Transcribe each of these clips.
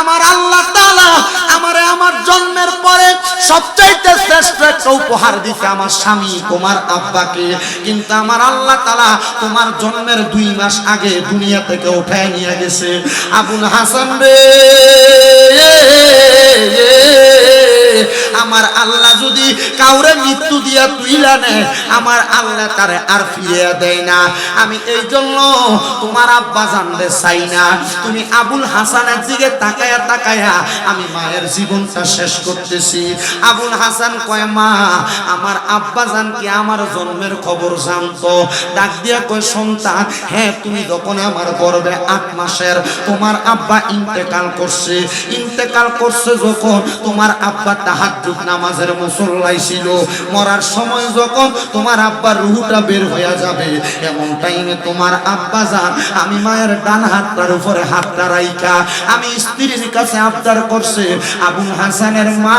আমার আল্লাহ তাআলা আমারে আমার জন্মের পরে সবচাইতে শ্রেষ্ঠ একটা উপহার দিতে আমার স্বামী তোমার আব্বাকে, কিন্তু আমার আল্লাহ তাআলা তোমার জন্মের 2 মাস আগে দুনিয়া থেকে উঠায় নিয়ে গেছে। আবুল হাসান রে, আমার আল্লাহ যদি কাউরে মৃত্যু দিয়া তুইলা নেয়, আমার আল্লাহ তারে আর ফিরিয়ে দেয় না। আমি এই জন্য তোমার আব্বা জানতে চাই না। তুমি আবুল হাসানের দিকে তাকায়া তাকায়া আমি মায়ের জীবনটা শেষ করতেছি। আবুল হাসান কয়, মা আমার আব্বা জান কি আমার জন্মের খবর জানতো? ডাক দিয়া কয়, সন্তান হ্যাঁ, তুমি যখন আমার গর্ভে 8 মাসের তোমার আব্বা ইন্তেকাল করছে। ইন্তেকাল করছে যখন তোমার আব্বা তাহাজ্জুদ নামাজের মুসল্লাই ছিল। মরার সময় যখন তোমার আব্বার রূহটা বের হয়ে যাবে, এমন টাইমে তোমার আব্বা জান আমি মায়ের ডান হাতটার উপরে হাতটা রাইখা আমি স্ত্রীর কাছে আবদার করছে, আবুল হাসানের মা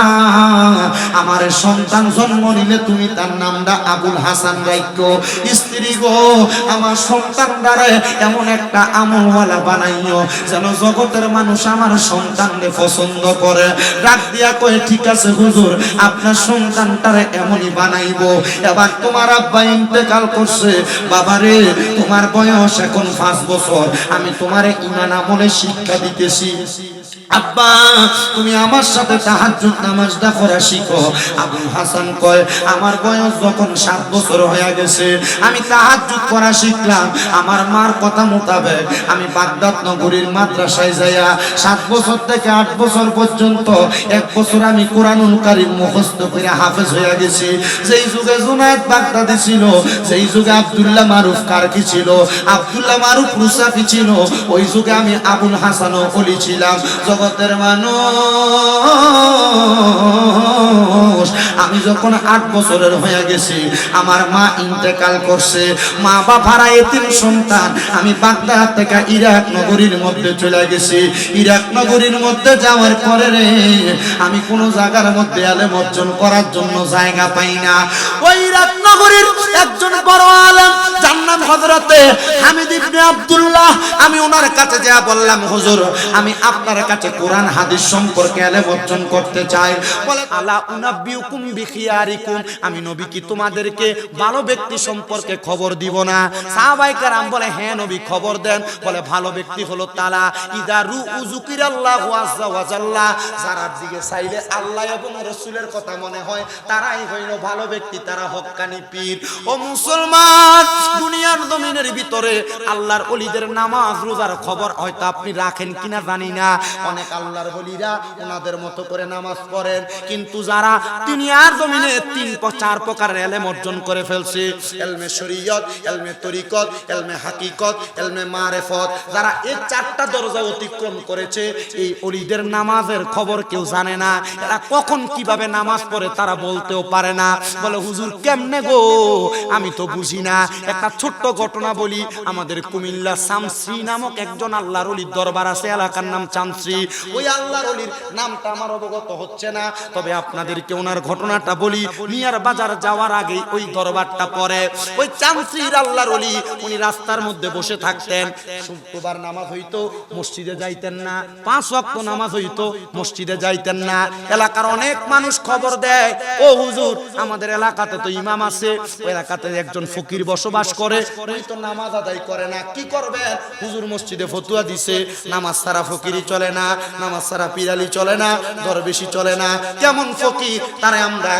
আমার সন্তান জন্ম নিলে তুমি তার নামটা আবুল হাসান রাখো। স্ত্রী গো, আমার সন্তান দ্বারা এমন একটা আমলওয়ালা বানাইও যেন জগতের মানুষ আমার সন্তানকে পছন্দ করে। ডাক দিয়া কয়ে, ঠিক আছে হুজুর, আপনার সন্তানটারে এমনই বানাইবো। এবার তোমার আব্বা ইন্তেকাল করছে। বাবারে, তোমার বয়স এখন 5 বছর, আমি তোমারে ঈমান আমলে শিক্ষা দিতেছি। আব্বা তুমি আমার সাথে তাহাজ্জুদ নামাজটা পড়া শিখো। আবুল হাসান কয়, আমার বয়স যখন 7 বছর হয়ে গেছে আমি তাহাজ্জুদ পড়া শিখলাম। আমার মার কথা মোতাবেক আমি বাগদাদ নগরীর মাদ্রাসায় যাইয়া 7 বছর থেকে 8 বছর পর্যন্ত 1 বছর আমি কোরআনুল কারীম মুখস্থ করে হাফেজ হয়ে গেছি। যেই যুগে জুনায়েদ বাগদাদি ছিল, যেই যুগে আব্দুল্লাহ মারুফ কারকি ছিল, আব্দুল্লাহ মারুফ রুসাফি ছিল, ওই যুগে আমি আবুল হাসান ওলি ছিলাম। জগতের মানুষ, আমি যখন 8 বছরের হয়ে গেছি আমার মা ইন্তেকাল করছে। মা বাবারা এতিম সন্তান। আমি বাগদাদ থেকে ইরাক নগরীর মধ্যে চলে গেছি। ইরাক নগরীর মধ্যে যাওয়ার পরে রে আমি কোন জায়গার মধ্যে আলেম অর্জন করার জন্য জায়গা পাই না। ওই ইরাক নগরীর একজন বড় আলেম যার নাম হযরতে হামিদ ইবনে আব্দুল্লাহ, আমি ওনার কাছে যা বললাম, হুজুর আমি আপনার কাছে কোরআন হাদিস সম্পর্কে ইলম অর্জন করতে চাই। বলে, আলা উনাব্বিউকুম বিখিয়ারিকুম, আমি নবী কি তোমাদেরকে ভালো ব্যক্তি সম্পর্কে খবর দিব না? সাহাবায়ে কেরাম বলে, হ্যাঁ নবী খবর দেন। বলে, ভালো ব্যক্তি হলো তারা ইদা রুযুকিরাল্লাহু আযজা ওয়া জাল্লা, যারা দিকে চাইলে আল্লাহ এবং রাসূলের কথা মনে হয় তারাই হইল ভালো ব্যক্তি, তারা হক্কানি পীর। ও মুসলমান, দুনিয়ার জমিনের ভিতরে আল্লাহর ওলিদের নামাজ রোজার খবর হয়তো আপনি রাখেন কিনা জানি না। অনেক আল্লাহর ওলিরা ওনাদের মতো করে নামাজ পড়েন, কিন্তু যারা দুনিয়ার জমিনে 3-4 প্রকারের ইলম অর্জন করে ফেলছে, ইলমে শরীয়ত, ইলমে তরিকত, ইলমে হাকিকত, ইলমে মারিফত, যারা এই 4টা দরজা অতিক্রম করেছে, এই ওলিদের নামাজের খবর কেউ জানে না। এরা কখন কিভাবে নামাজ পড়ে তারা বলতেও পারে না। বলে, হুজুর কেমনে গো, আমি তো বুঝি না। একটা ছোট্ট ঘটনা বলি। আমাদের কুমিল্লা চামশ্রী নামক একজন আল্লাহর ওলির দরবার আছে, এলাকার নাম চামশ্রী। ওই আল্লাহর ওলির নামটা আমার অবগত হচ্ছে না, তবে আপনাদেরকে ওনার ঘটনাটা বলি। মিয়ার বাজার যাওয়ার আগে ওই দরবারটা পড়ে। ওই চামশ্রীর আল্লাহর ওলি উনি রাস্তার মধ্যে বসে থাকতেন। শুক্রবার নামাজ হইতো, মসজিদে যাইতেন না। 5 ওয়াক্ত নামাজ হইতো, মসজিদে যাইতেন না। এলাকার অনেক মানুষ খবর দেয়, ও হুজুর আমাদের এলাকাতে তো ইমাম আছে, ওই এলাকাতে একজন ফকির বসবাস করে, উনি তো নামাজ আদায় করে না, কি করবেন? হুজুর মসজিদে ফতোয়া দিছে, নামাজ ছাড়া ফকিরি চলে না, নামাজ ছাড়া পিরালি চলে না, দরবেশি চলে না। কেমন ফকির? তারে আমরা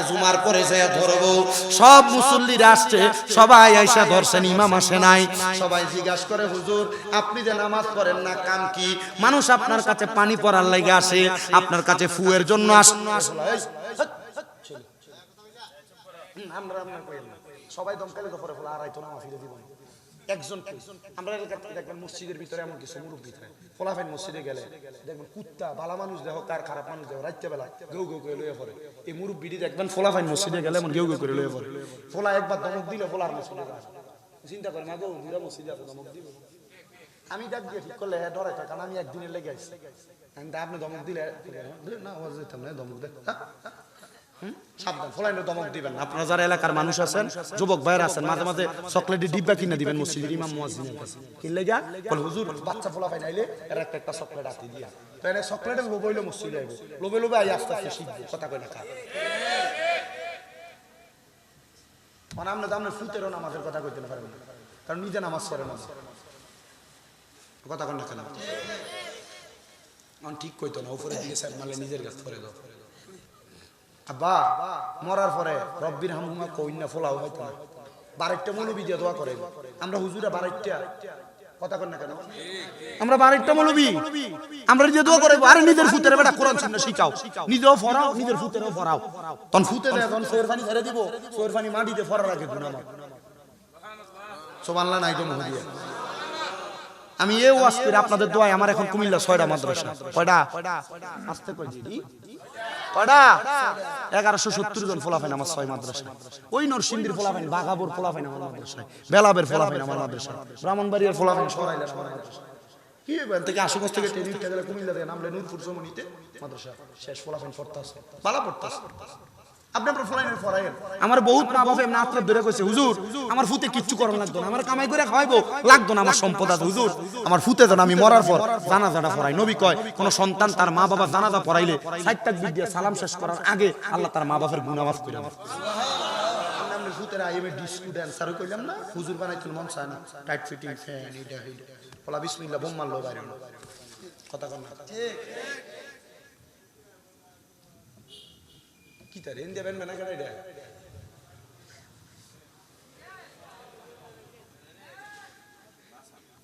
জুমার পরে যায় ধরবো। সব মুসল্লিরা আসছে, সবাই আইসা ধরছেন, ইমাম আসে নাই। সবাই জিজ্ঞাসা করে, হুজুর আপনি যে নামাজ পড়েন না, কাম কি? মানুষ আপনার কাছে পানি পড়ার লাগি আসে, আপনার কাছে ফুয়ের জন্য আসে। সবাই দমকালে তো পরে ফেলা আর আইতো নামাজ ফিরে দিব না। একজন আমরা দেখবেন মসজিদের ভিতরে এমন কিছু মুরব্বি থাকে, ফলাফাইন মসজিদে গেলে দেখবেন কুত্তা ভালো মানুষ দেখো কার খারাপ মানুষ দেখো রাত্রে বেলা গেউ গেউ করে লয়ে পড়ে। এই মুরব্বিটি দেখবেন ফলাফাইন মসজিদে গেলে এমন গেউ গেউ করে লয়ে পড়ে। ফলা একবার ধমক দিলে ফলার মসজিদে চিন্তা করে না গো, দুরা মসজিদে আছে ধমক দিব। আমি ডাক দিয়ে ঠিক করলে হ্যাঁ ডরাই থাকে, কারণ আমি একদিনের লেগে আসছি। আপনি ধমক দিলে না আওয়াজ দিতাম না, ধমক দেয় সাবধান, ফলাইলে ধমক দিবেন না। আপনারা যারা এলাকার মানুষ আছেন, যুবক ভাইরা আছেন, মাঝে মাঝে চকলেটের ডিব্বা কিনে দিবেন মসজিদের ইমাম মুয়াজ্জিনের কাছে। কিনলে গা বল হুজুর বাচ্চা ফলাফাই নাইলে এর একটা একটা চকলেট আতি দিয়া, তো এনে চকলেটের লোভ হইলে মসজিদে আইব, লোভে লোভে আই আস্তে আস্তে শিখবে, কথা কই না খা। মানে আপনি ফুতেরও নামাজের কথা কইতে না পারবেন, কারণ নিজে নামাজ পড়ে না, কথা কই না কেন ঠিক কইতো না, উপরে দিকে স্যার মারলে নিজের কাছে পড়ে দাও। আব্বা মরার পরে রব্বির হামহুমা কইনা ফলাও হয়তো না, বারেকটা মৌলবি দিয়ে দোয়া করে আমরা হুজুরা, বারেকটা কথা কন না কেন, আমরা বারেকটা মৌলবি আমরা যে দোয়া করে, আরে নিজের ফুতের বেটা কোরআন সুন্নাহ শিখাও, নিজেও ফরাও, নিজের ফুতেরও ফরাও। তখন ফুতে দেয়, তখন সোয়ের পানি ছেড়ে দিব, সোয়ের পানি মাটিতে ফরার আগে গুনাহ মাফ। সুবহানাল্লাহ নাই তো মুহদিয়া। আমি এই ওয়াজ করে আপনাদের দোয়ায় আমার এখন কুমিল্লা 6টা মাদ্রাসা। কয়টা? আস্তে কই জি কয়টা? 1170 জন ফলাফাইন আমার 6 মাদ্রাসা। ওই নরসিংদীর ফলাফাইন, বাঘাপুর ফলাফাইন আমার মাদ্রাসায়, বেলাবের ফলাফাইন আমার মাদ্রাসায়, ব্রাহ্মণবাড়িয়ার ফলাফাইন সরাইলের আমার মাদ্রাসা। কি বলেন থেকে আশুগঞ্জ থেকে ট্রেনিংটা গেলে কুমিল্লা থেকে নামলে নূরপুর জমনিতে মাদ্রাসা শেষ ফলাফাইন পড়তাছে, বালা পড়তাছে। আপনি আপনার ফলাইনের ফরাইন আমার বহুত মা বাবা এমন আত্রা ধরে কইছে, হুজুর আমার ফুতে কিচ্ছু করা লাগতো না, আমার কামাই করে খাওয়াইবো লাগতো না, আমার সম্পদ আছে হুজুর, আমার ফুতে দেন আমি মরার পর জানাজাটা পড়াই। নবী কয় কোন সন্তান তার মা বাবা জানাজা পড়াইলে 60 তাকবীর দিয়ে সালাম শেষ করার আগে আল্লাহ তার মা বাবার গুনাহ মাফ করে দেন। আমরা ফুতেরা আইবে ডিস্কো ড্যান্সার কইলাম না, হুজুর বানাইতেন মন চায় না, টাইট ফিটিং ফ্যান এইটা হইলো বলা বিসমিল্লাহ বোম মারলো বাইরে না, কথা কন না ঠিক কি তার এন দেবেন না কেন এটা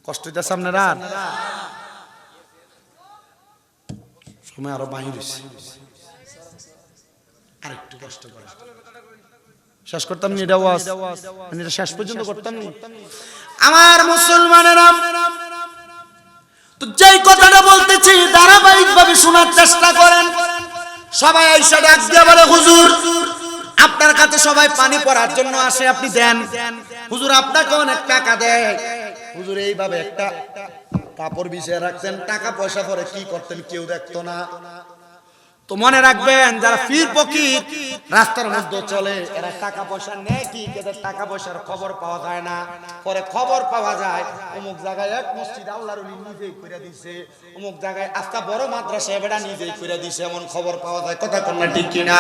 কষ্ট হইতাছে আপনারা, সময় আরো বাহির হইছে, আরেকটু কষ্ট করে শেষ করতাম নি এটা ওয়াজ, আমি এটা শেষ পর্যন্ত করতাম নি। আমার মুসলমানেরা তো যেই কথাটা বলতেছি ধারাবাহিকভাবে শোনার চেষ্টা করেন। সবাই আইসা ডাক দিয়া বলে হুজুর আপনার কাছে সবাই পানি পড়ার জন্য আসে, আপনি দেন। হুজুর আপনাকে অনেক টাকা দেয়। হুজুর এইভাবে একটা কাপড় বিছিয়ে রাখতেন, টাকা পয়সা পরে কি করতেন কেউ দেখতো না। তো মনে রাখবেন যারা ফির ফকির রাস্তার মধ্যে চলে এরা টাকা পয়সা নেয় কি, এদের টাকা পয়সার খবর পাওয়া যায় না, পরে খবর পাওয়া যায় অমুক জায়গায় এক মসজিদ আল্লাহর ওলি নিজেই কইরা দিছে, অমুক জায়গায় আজকে বড় মাদ্রাসা এবেটা নিজেই কইরা দিছে, এমন খবর পাওয়া যায়, কথা কোন না ঠিক কিনা?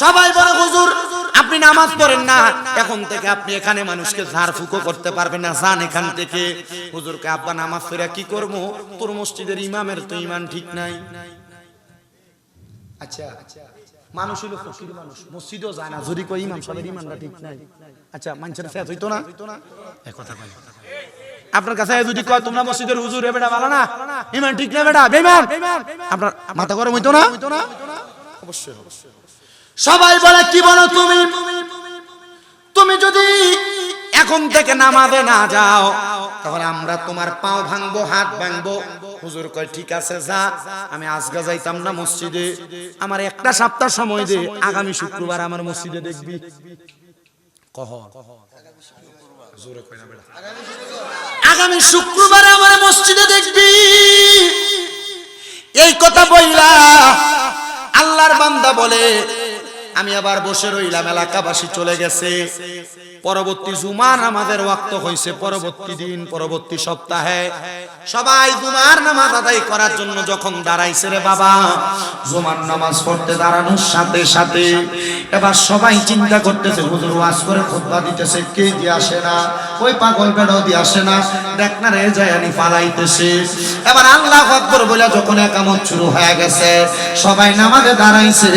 সবাই বলে হুজুর আপনি নামাজ পড়েন না, এখন থেকে আপনি এখানে মানুষকে ঝাড়ফুঁকো করতে পারবেন না, যান এখান থেকে। হুজুরকে আব্বা নামাজ পড়া কি করব, তোর মসজিদের ইমামের তো ঈমান ঠিক নাই। আচ্ছা মানুষ হলো ফকির মানুষ, মসজিদও যায় না, যদি কই ইমাম সাহেবের ঈমানটা ঠিক নাই, আচ্ছা মানুষের ফেত হইতো না? এই কথা বলে আপনার কাছে যদি কয় তোমরা মসজিদের হুজুর এ বেটা ভালো না, ঈমান ঠিক না বেটা বেঈমান, আপনার মাথা গরম হইতো না? অবশ্যই। সবাই বলে কি বলো তুমি, তুমি যদি এখন থেকে নামাজে না যাও তাহলে আমরা তোমার পাও ভাঙবো, হাত ভাঙবো। হুজুর কয় ঠিক আছে যা, আমি আজকে যাইতাম না মসজিদে, আমার একটা সপ্তাহ সময় দে, আগামী শুক্রবার আমার মসজিদে দেখবি। কহ জোরে কয় না বেটা, আগামী শুক্রবার আমার মসজিদে দেখবি। এই কথা বইলা আল্লাহর বান্দা বলে আমি আবার বসে রইলাম, এলাকাবাসী চলে গেছে। পরবর্তী জুমার নামাজের ওয়াক্ত হইছে, পরবর্তী দিন পরবর্তী সপ্তাহে সবাই জুমার নামাজ আদায় করার জন্য যখন দাঁড়াইছে রে বাবা, জুমার নামাজ পড়তে দাঁড়ানোর সাথে সাথে এবার সবাই চিন্তা করতেছে হুজুর ওয়াজ করে খুতবা দিতেছে, কে দিয়ে আসে না, ওই পাগল বেড়াও দিয়ে আসে না, দেখ না রে জায়ানি পালাইতেছে। এবার আল্লাহু আকবার বলে যখন একামত শুরু হয়ে গেছে, সবাই নামাজে দাঁড়াইছে,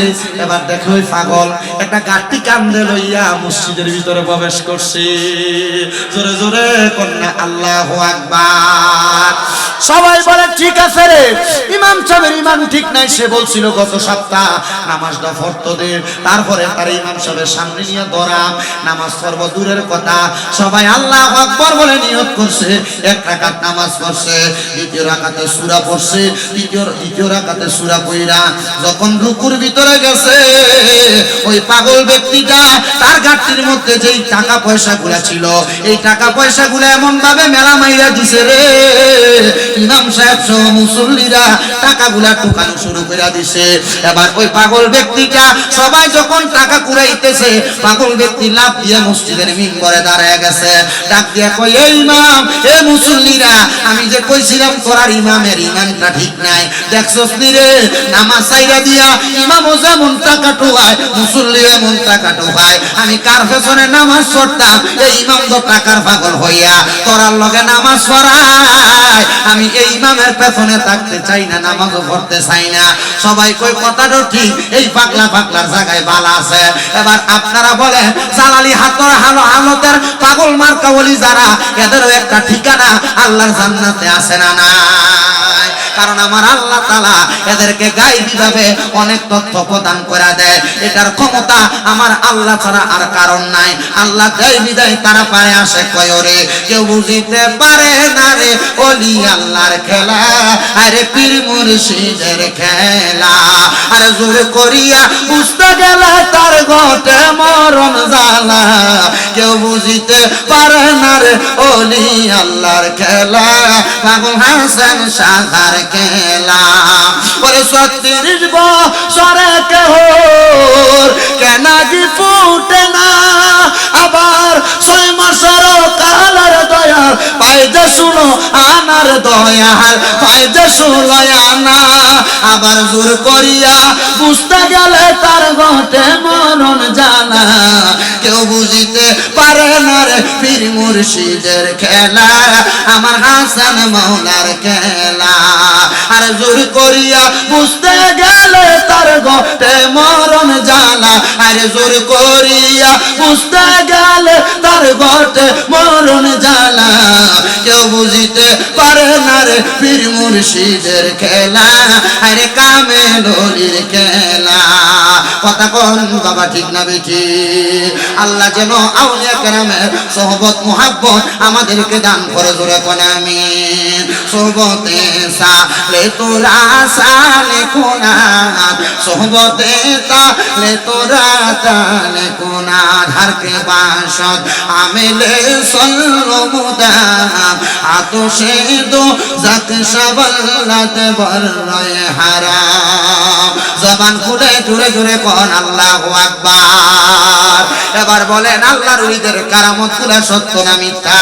এবার দেখো ওই পাগল একটা গাঁটি কান্দে লইয়া মসজিদের ভিতরে প্রবেশ করছে। জোরে জোরে কন্যা আল্লাহু আকবার। সবাই বলে ঠিক আছে রে, ইমাম সাহেবের ঈমান ঠিক নাই, সে বলছিল গত সপ্তাহ নামাজটা পড়তে দে, তারপরে তার ইমাম সাহেবের সামনে নিয়ে ধরাম, নামাজ পড়ব দূরের কথা। সবাই আল্লাহু আকবার বলে নিয়ত করছে, এক রাকাত নামাজ পড়ছে, দ্বিতীয় রাকাতে সূরা পড়ছে, দ্বিতীয় রাকাতে সূরা পড়া যখন রুকুর ভিতরে গেছে, ওই পাগল ব্যক্তিটা তার গাঁটটির মধ্যে যেই টাকা পয়সা গুলা ছিল, এই টাকা পয়সা গুলা এমন ভাবে মেলা মাইরা দিছে রে, ইমাম সাহেব সহ মুসল্লিরা টাকাগুলা টুকানো শুরু করে দিছে। এবার ওই পাগল ব্যক্তিটা সবাই যখন টাকা কুড়াইতেছে, পাগল ব্যক্তি লাফ দিয়ে মসজিদের মিম্বরে দাঁড়ায় গেছে, ডাক দিয়া কই, এই ইমাম, এ মুসল্লিরা, আমি যে কইছিলাম তোরার ইমামের ইমানটা ঠিক নাই, দেখছস নি রে, নামাজ ছাইরা দিয়া ইমামও যেমন টাকা ঠোকায়, মুসল্লিও এমন টাকা ঠোকায়। আমি কার পেছনে নামাজ পড়তাম, এই ইমাম তো টাকার পাগল হইয়া তোরার লগে নামাজ পড়ায়। আমি এই ইমামের পেছনে থাকতে চাই না, নামাজও পড়তে চাই না। সবাই কই কথাটা ঠিক, এই পাগলা পাগলার জায়গায় বালা আছে। এবার আপনারা বলেন, জালালি হাতর হালতের পাগল মার্কা বলি যারা, এদেরও একটা ঠিকানা আল্লাহর জান্নাতে আছে না নাই? কারণ আমার আল্লাহ তাআলা এদেরকে গায়বী ভাবে অনেক তথ্য প্রদান করে দেয়। এটার ক্ষমতা আমার আল্লাহ ছাড়া আর কারণ নাই। আল্লাহ গায়বী দেয়, তারা পারে আসে কয়রে, কেউ বুঝিতে পারে না রে ওলি আল্লাহর খেলা, আরে পীর মুর্শিদের খেলা। আর জোর করিয়া বুঝতে গেলে তার ঘটে মরণ জ্বালা, কেউ বুঝিতে পারে না রে ওলি আল্লাহর খেলা, পাগল হাসান শাহর খেলা। পরে ৩৬ বছরে কেহর কেনাজি ফুটে না, আবার ৬ মাসের কালার দয়াল পাই যে শুনো আনার দয়াল পাই যে শুনো আনা। আবার জোর করিয়া বুঝতে গেলে তার ঘটে মরণ জানা, কেউ বুঝিতে পারে না রে পীর মুর্শিদের খেলা, আমার হাসান মাওলার খেলা। আর জোর করিয়া বুঝতে গেলে তার ঘটে মরণ জানা, আর জোর করিয়া বুঝতে গেলে তার ঘটে মরণ জানা, কেউ বুঝিতে পারে না রে পীর মুর্শিদের খেলা, আরে কামেল ওলির খেলা। কথা কোন বাবা, ঠিক না বেঠি? আল্লাহ যেন আউলিয়া কেরামের সোহবত মুহাব্বত আমাদেরকে দান করে, জোরে কোন আমিন। সোহবতে সালে তোরা সালে কোনা, সোহবতে তালে তোরা তালে কোনা, ধারকে বাসদ আমেলে সল্লমুদাম, আতশে দো জাত শাবাল্লাত বররায়ে হারাম। জবান খুলে জোরে জোরে কোন আল্লাহু আকবার। এবার বলেন, আল্লাহর ওলিদের কারামত গুলা সত্য না মিথ্যা?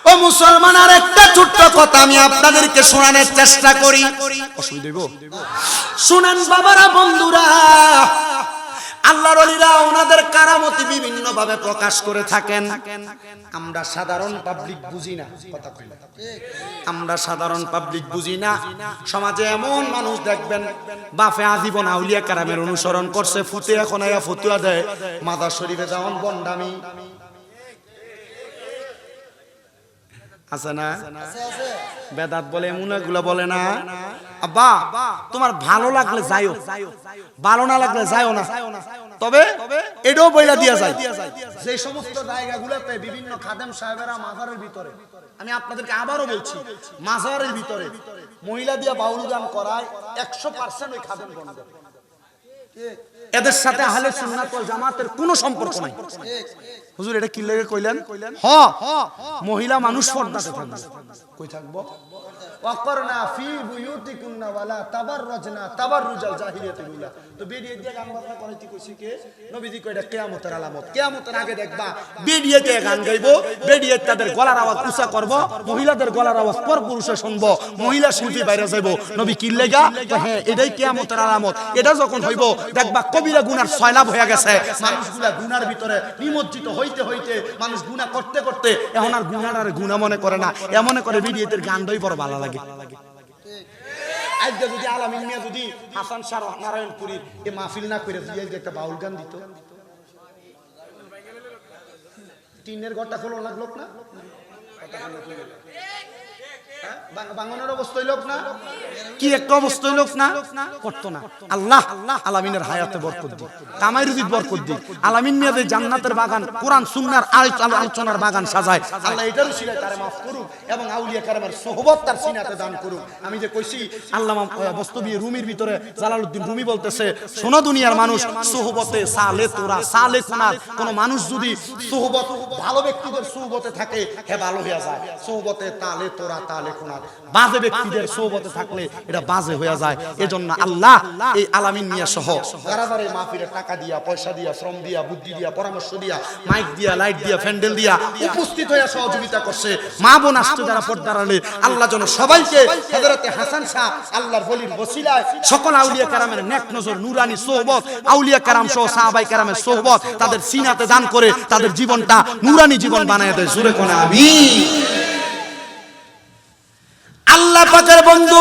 ও মুসলমান, আর একটা ছোট্ট কথা আমি আপনাদেরকে শোনানোর চেষ্টা করি, অসুবিধা হইব? শুনেন বাবারা, বন্ধুরা, আল্লাহর ওলিরা ওনাদের কারামতি বিভিন্ন ভাবে প্রকাশ করে থাকেন। আমরা সাধারণ পাবলিক বুঝি না, কথা কই না, আমরা সাধারণ পাবলিক বুঝি না। সমাজে এমন মানুষ দেখবেন, বাপে আজীবন আউলিয়া কারামের অনুসরণ করছে, ফুতে এখন আয়া ফতুয়া দেয়, মাদার শরীফে যাওন বন্ডামি আছে না, বেদাত বলে, এমনগুলো বলে না। আব্বা, তোমার ভালো লাগলে যাইও, ভালো না লাগলে যাইও না, তবে এটাও বইলা দিয়া যায়। যে সমস্ত জায়গাগুলোতে বিভিন্ন খাদেম সাহেবেরা মাজারের ভিতরে, আমি আপনাদেরকে আবারও বলছি, মাজারের ভিতরে মহিলা দিয়া বাউল গান করায় 100% ওই খাদেম বন্ধ। এদের সাথে আহলে সুন্নাত ওয়াল জামাতের কোনো সম্পর্ক নাই। হুজুর এটা কি লাগে কইলেন? মহিলা মানুষ পর্দাতে থাকবে। কই থাকবো? ওয়াকরনা ফি বুয়ুতিকুন্না ওয়ালা তাবাররাজনা তাবাররুজাল জাহিলিয়াতিল উলা। তো বেরিয়ে দিয়ে গান বাজনা করাইতে কইছি কে? নবীজি কইটা কিয়ামতের আলামত। কিয়ামতের আগে দেখবা বেরিয়ে দিয়ে গান গাইবো, বেরিয়ে তাদের গলার আওয়াজ উঁচা করব, মহিলাদের গলার আওয়াজ পর পুরুষে শুনবো, মহিলা শিল্পী বাইরে যাইবো। নবী কি লাগা? হ্যাঁ, এটাই কিয়ামতের আলামত। এটা যখন হইব দেখবা কবিরা গুনার সয়লাভ হয়ে গেছে, মানুষগুলা গুনার ভিতরে নিমজ্জিত হইতে হইতে মানুষ গুনাহ করতে করতে এখন আর গুনার আর গুনাহ মনে করে না, এমন করে ভিডিওতে গান দই বড় ভালো লাগে। আজকে যদি আলামিন মিয়া যদি হাসান শাহ নারায়ণপুরীর এই মাহফিল না করে দিয়ে একটা বাউল গান দিত, টিনের ঘরটা খোলা লাগলো না, বাঙানোর অবস্থা হইল না, কি একটা অবস্থা হইল না, করতো না। আল্লাহ আলামিনের হায়াতে বরকত দিক, কামাই রুজির বরকত দিক। আলামিন মিয়া জান্নাতের বাগান, কোরআন সুন্নাহর আলোচনার বাগান সাজায়, আল্লাহ এটারও সিলায় তারে মাফ করুক এবং আউলিয়া কেরামের সোহবত তার সিনাতে দান করুক। আমি যে কইছি আল্লামা বস্তবী রুমির ভিতরে জালালউদ্দিন রুমি বলতেছে, শোনো দুনিয়ার মানুষ, সোহবতে সালে তোরা সালে কোনা, কোন মানুষ যদি সোহবত ভালো ব্যক্তিদের সোহবতে থাকে, হে ভালো হয়ে যায়। সোহবতে তালে তোরা তালে লেখো না। বাজে ব্যক্তিদের সোহবতে থাকলে এটা বাজে হয়ে যায়। এজন্য আল্লাহ এই আলামিন মিয়া সহ যারা যারা এই মাহফিলে টাকা দিয়া, পয়সা দিয়া, শ্রম দিয়া, বুদ্ধি দিয়া, পরামর্শ দিয়া, মাইক দিয়া, লাইট দিয়া, প্যান্ডেল দিয়া উপস্থিত হয়ে সহযোগিতা করছে, মা বোন আসছে যারা পর্দার আড়ালে, আল্লাহ যেন সবাইকে হযরতে হাসান শাহ আল্লাহর ওলির ওসিলায় সকল আউলিয়া কেরামের নেক নজর, নুরানি সোহবত, আউলিয়া কেরাম সহ সাহাবায়ে কেরামের সোহবত তাদের সিনাতে দান করে তাদের জীবনটা নুরানি জীবন বানায় দেয়। জোরে কোন আমিন। আল্লাহ পাকের বন্ধু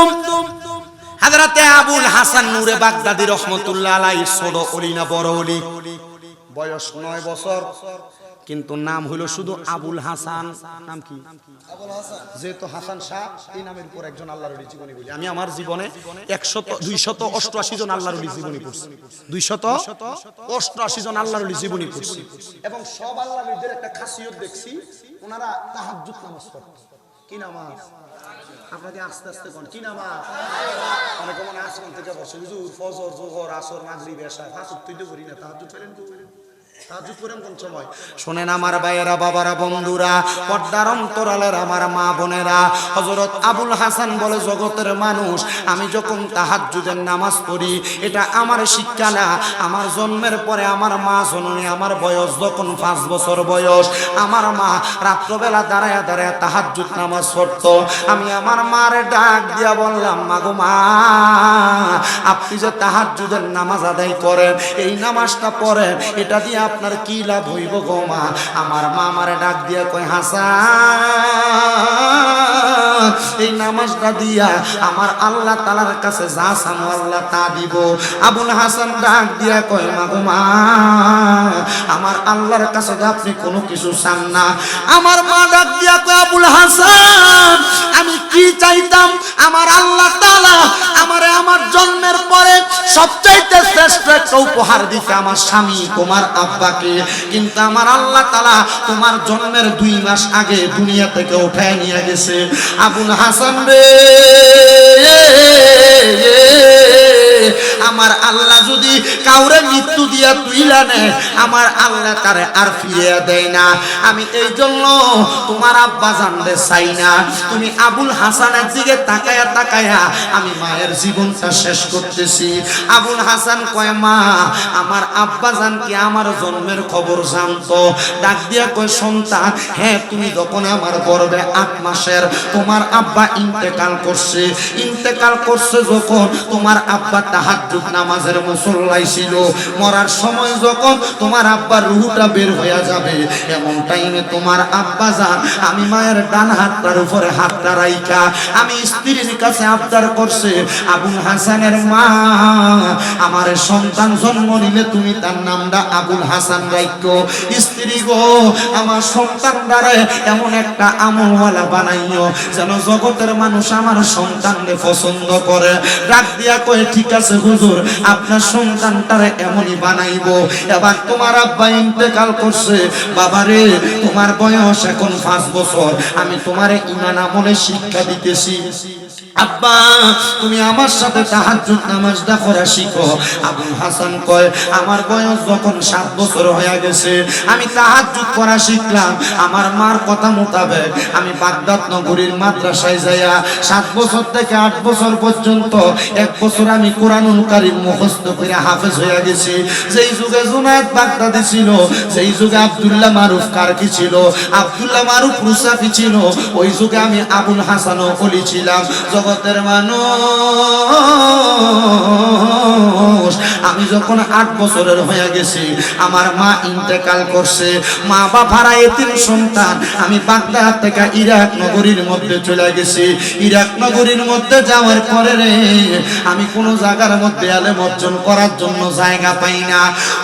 হযরতে আবুল হাসান নূরে বাগদাদি রহমাতুল্লাহ আলাইহি ছোট ওলি না বড় ওলি? বয়স 9 বছর, কিন্তু নাম হলো শুধু আবুল হাসান। নাম কি? আবুল হাসান। যেহেতু হাসান শাহ এই নামের উপর একজন আল্লাহর ওলি জীবনী বলি। আমি আমার জীবনে 288 জন আল্লাহর ওলি জীবনী পড়ছি, 288 জন আল্লাহর ওলি জীবনী পড়ছি, এবং সব আল্লাহর ওলিদের একটা খাসিয়ত দেখছি, ওনারা তাহাজ্জুদ নামাজ পড়তেন। কি নামাজ? আপনাকে আস্তে আস্তে কোন কি নামাজ? অনেকে মনে আসমান থেকে বসে, হুজুর ফজর, যোহর, আসর, মাগরিব, এশা, পাঁচ ওয়াক্ত তো করি না, তাহাজ্জুদ করেন তো? শোনেন আমার ভাইয়েরা, বাবারা, বন্ধুরা, পর্দার অন্তরালের আমার মা বোনেরা, হযরত আবুল হাসান বলে, জগতের মানুষ, আমি যখন তাহাজ্জুদের নামাজ পড়ি এটা আমার শিক্ষা না। আমার জন্মের পরে আমার মা জননী, আমার বয়স যখন 5 বছর বয়স, আমার মা রাত্রবেলা দাঁড়ায় দাঁড়ায় তাহাজ্জুদ নামাজ পড়তো। আমি আমার মারে ডাক দিয়া বললাম, মা গো মা, আপনি যে তাহাজ্জুদের নামাজ আদায় করেন, এই নামাজটা পড়েন, এটা দিয়ে আপনার কি লাভ হইব গো মা? আমার মা আমারে ডাক দিয়া কয়, হাসান, এই নামাজটা দিয়া আমার আল্লাহ তাআলার কাছে যা চাও আল্লাহ তা দিব। আবুল হাসান ডাক দিয়া কয়, মা গো মা, আমার আল্লাহর কাছে আপনি কোনো কিছু চান না? আমার মা ডাক দিয়া কয়, আবুল হাসান, আমি কি চাইতাম? আমার আল্লাহ তাআলা আমারে আমার জন্মের পরে সবচাইতে শ্রেষ্ঠ একটা উপহার দিতে আমার স্বামী তোমার আব্বাকে, কিন্তু আমার আল্লাহ তাআলা তোমার জন্মের 2 মাস আগে দুনিয়া থেকে উঠায় নিয়ে গেছে। আবুল হাসান রে, আমার আল্লাহ যদি কাউরে মৃত্যু দিয়া তুইলা নেয়, আমার আল্লাহ তারে আর ফিরিয়ে দেয় না। আমি এই জন্য তোমার আব্বা জানতে চাই না। তুমি আবুল হাসানের দিকে তাকায়া তাকায়া আমি মায়ের জীবনটা শেষ করতেছি। আবুল হাসান কয়, মা, আমার আব্বা জান কি আমার জন্মের খবর জানতো? ডাক দিয়া কয়, সন্তান, হ্যাঁ, তুমি যখন আমার গর্ভে 8 মাসের তোমার আব্বা ইন্তেকাল করছে। ইন্তেকাল করছে যখন তোমার আব্বা তাহাজ্জুদ নামাজের মুসল্লাই ছিল। মরার সময় যখন তোমার আব্বার রূহটা বের হয়ে যাবে, এমন টাইমে তোমার আব্বা জান আমি মায়ের ডান হাতটার উপরে হাতটা রাইখা আমি স্ত্রীর কাছে আবদার করছে, আবুল হাসানের মা, আমার সন্তান জন্ম নিলে তুমি তার নামটা আবুল হাসান রাখো। স্ত্রী গো, আমার সন্তান দ্বারা এমন একটা আমলওয়ালা বানাইও যেন জগতের মানুষ আমার সন্তানকে পছন্দ করে। ডাক দিয়া কয়, ঠিক আছে হুজুর, আপনার সন্তানটারে এমনই বানাইবো। এবার তোমার আব্বা ইন্তেকাল করছে, বাবারে তোমার বয়স এখন 5 বছর, আমি তোমারে ঈমান আমলে শিক্ষা দিতেছি। আব্বা, তুমি আমার সাথে তাহাজ্জুদ নামাজটা পড়া শিখো। আবুল হাসান কয়, আমার বয়স যখন 7 বছর হয়ে গেছে, আমি তাহাজ্জুদ পড়া শিখলাম। আমার মার কথা মোতাবেক আমি বাগদাদ নগরীর মাদ্রাসায় যাইয়া 7 বছর থেকে 8 বছর পর্যন্ত 1 বছর আমি কোরআনুল কারীম মুখস্থ করে হাফেজ হয়ে গেছি। যেই যুগে জুনায়েদ বাগদাদি ছিল, সেই যুগে আব্দুল্লাহ মারুফ কারকি ছিল, আব্দুল্লাহ মারুফ রুসাফি ছিল, ওই যুগে আমি আবুল হাসান ওলি ছিলাম। জগতের মানুষ, আমি যখন 8 বছরের হয়ে গেছি, আমার মা ইন্তেকাল করছে। মা বাবারা এতিম সন্তান, আমি বাগদাদ থেকে ইরাক নগরীর মধ্যে চলে গেছি। ইরাক নগরীর মধ্যে যাওয়ার পরে রে, আমি কোন জায়গার মধ্যে আলেম অর্জন করার জন্য জায়গা পাই না।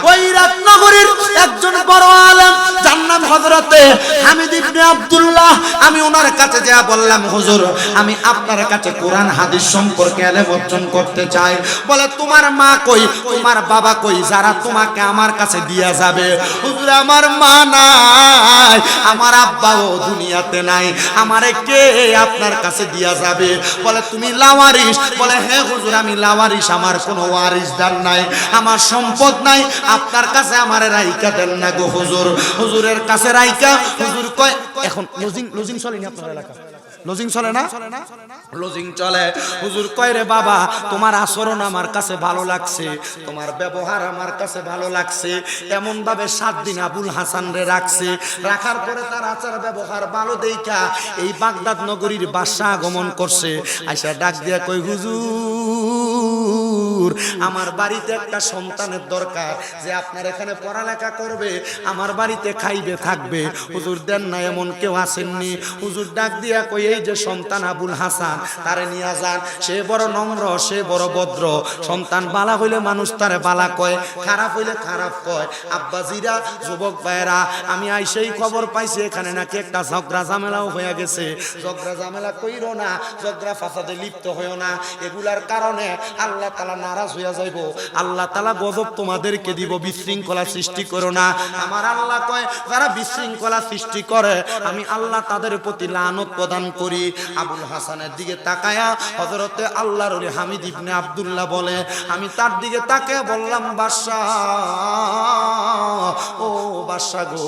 ওই ইরাক নগরীর একজন বড় আলেম, যার নাম হযরতে হামিদ ইবনে আব্দুল্লাহ, আমি ওনার কাছে যা বললাম, হুজুর, আমি আপনার কাছে কোরআন হাদিস সম্পর্কে ইলম অর্জন করতে চাই। বলে, তোমার মা কই, তোমার বাবা কই, যারা তোমাকে আমার কাছে দিয়া যাবে? হুজুর, আমার মা নাই, আমার আব্বাও দুনিয়াতে নাই, আমারে কে আপনার কাছে দিয়া যাবে? বলে, তুমি লাওয়ারিস? বলে, হ্যাঁ হুজুর, আমি লাওয়ারিস, আমার কোনো ওয়ারিসদার নাই, আমার সম্পদ নাই, আপনার কাছে আমারে রাইকা দেন না গো হুজুর। হুজুরের কাছে রাইকা, হুজুর কয়, এখন লজিং চলেনি আপনার এলাকা? লজিং চলে না? লজিং চলে। হুজুর কয় রে বাবা তোমার আচরণ আমার কাছে ভালো লাগছে, তোমার ব্যবহার আমার কাছে ভালো লাগছে। এমন ভাবে 7 দিন আবুল হাসান রে রাখছে, রাখার পরে তার আচার ব্যবহার ভালো দেইখা এই বাগদাদ নগরীর বাদশা আগমন করছে। আইসা ডাক দিয়া কই হুজুর আমার বাড়িতে একটা সন্তানের দরকার, যে আপনার এখানে পড়ালেখা করবে, আমার বাড়িতে খাইবে থাকবে। হুজুর দেন না এমন কেউ আসেননি। হুজুর ডাক দিয়া কই এই যে সন্তান আবুল হাসান, তারে নিয়ে যান। সে বড় নম্র, সে বড় ভদ্র। সন্তান বালা হইলে মানুষ তারে বালা কয়, খারাপ হইলে খারাপ কয়। আব্বাজিরা, যুবক ভাইরা, আমি আইসেই খবর পাইছি এখানে নাকি একটা ঝগড়া ঝামেলাও হয়ে গেছে। ঝগড়া ঝামেলা কইরো না, ঝগড়া ফাসাদে লিপ্ত হইও না। এগুলার কারণে আল্লাহ তাআলা নারাজ হইয়া যাইব, আল্লাহ তাআলা গজব তোমাদেরকে দিব। বিশৃঙ্খলা সৃষ্টি করো না। আমার আল্লাহ কয় যারা বিশৃঙ্খলা সৃষ্টি করে আমি আল্লাহ তাদের প্রতি লানত প্রদান করি। আবুল হাসানের দিকে তাকায়া হযরতে আল্লাহর ওলি হামিদ ইবনে আব্দুল্লাহ বলে, আমি তার দিকে তাকায়া বললাম বাদশা, ও বাদশা গো,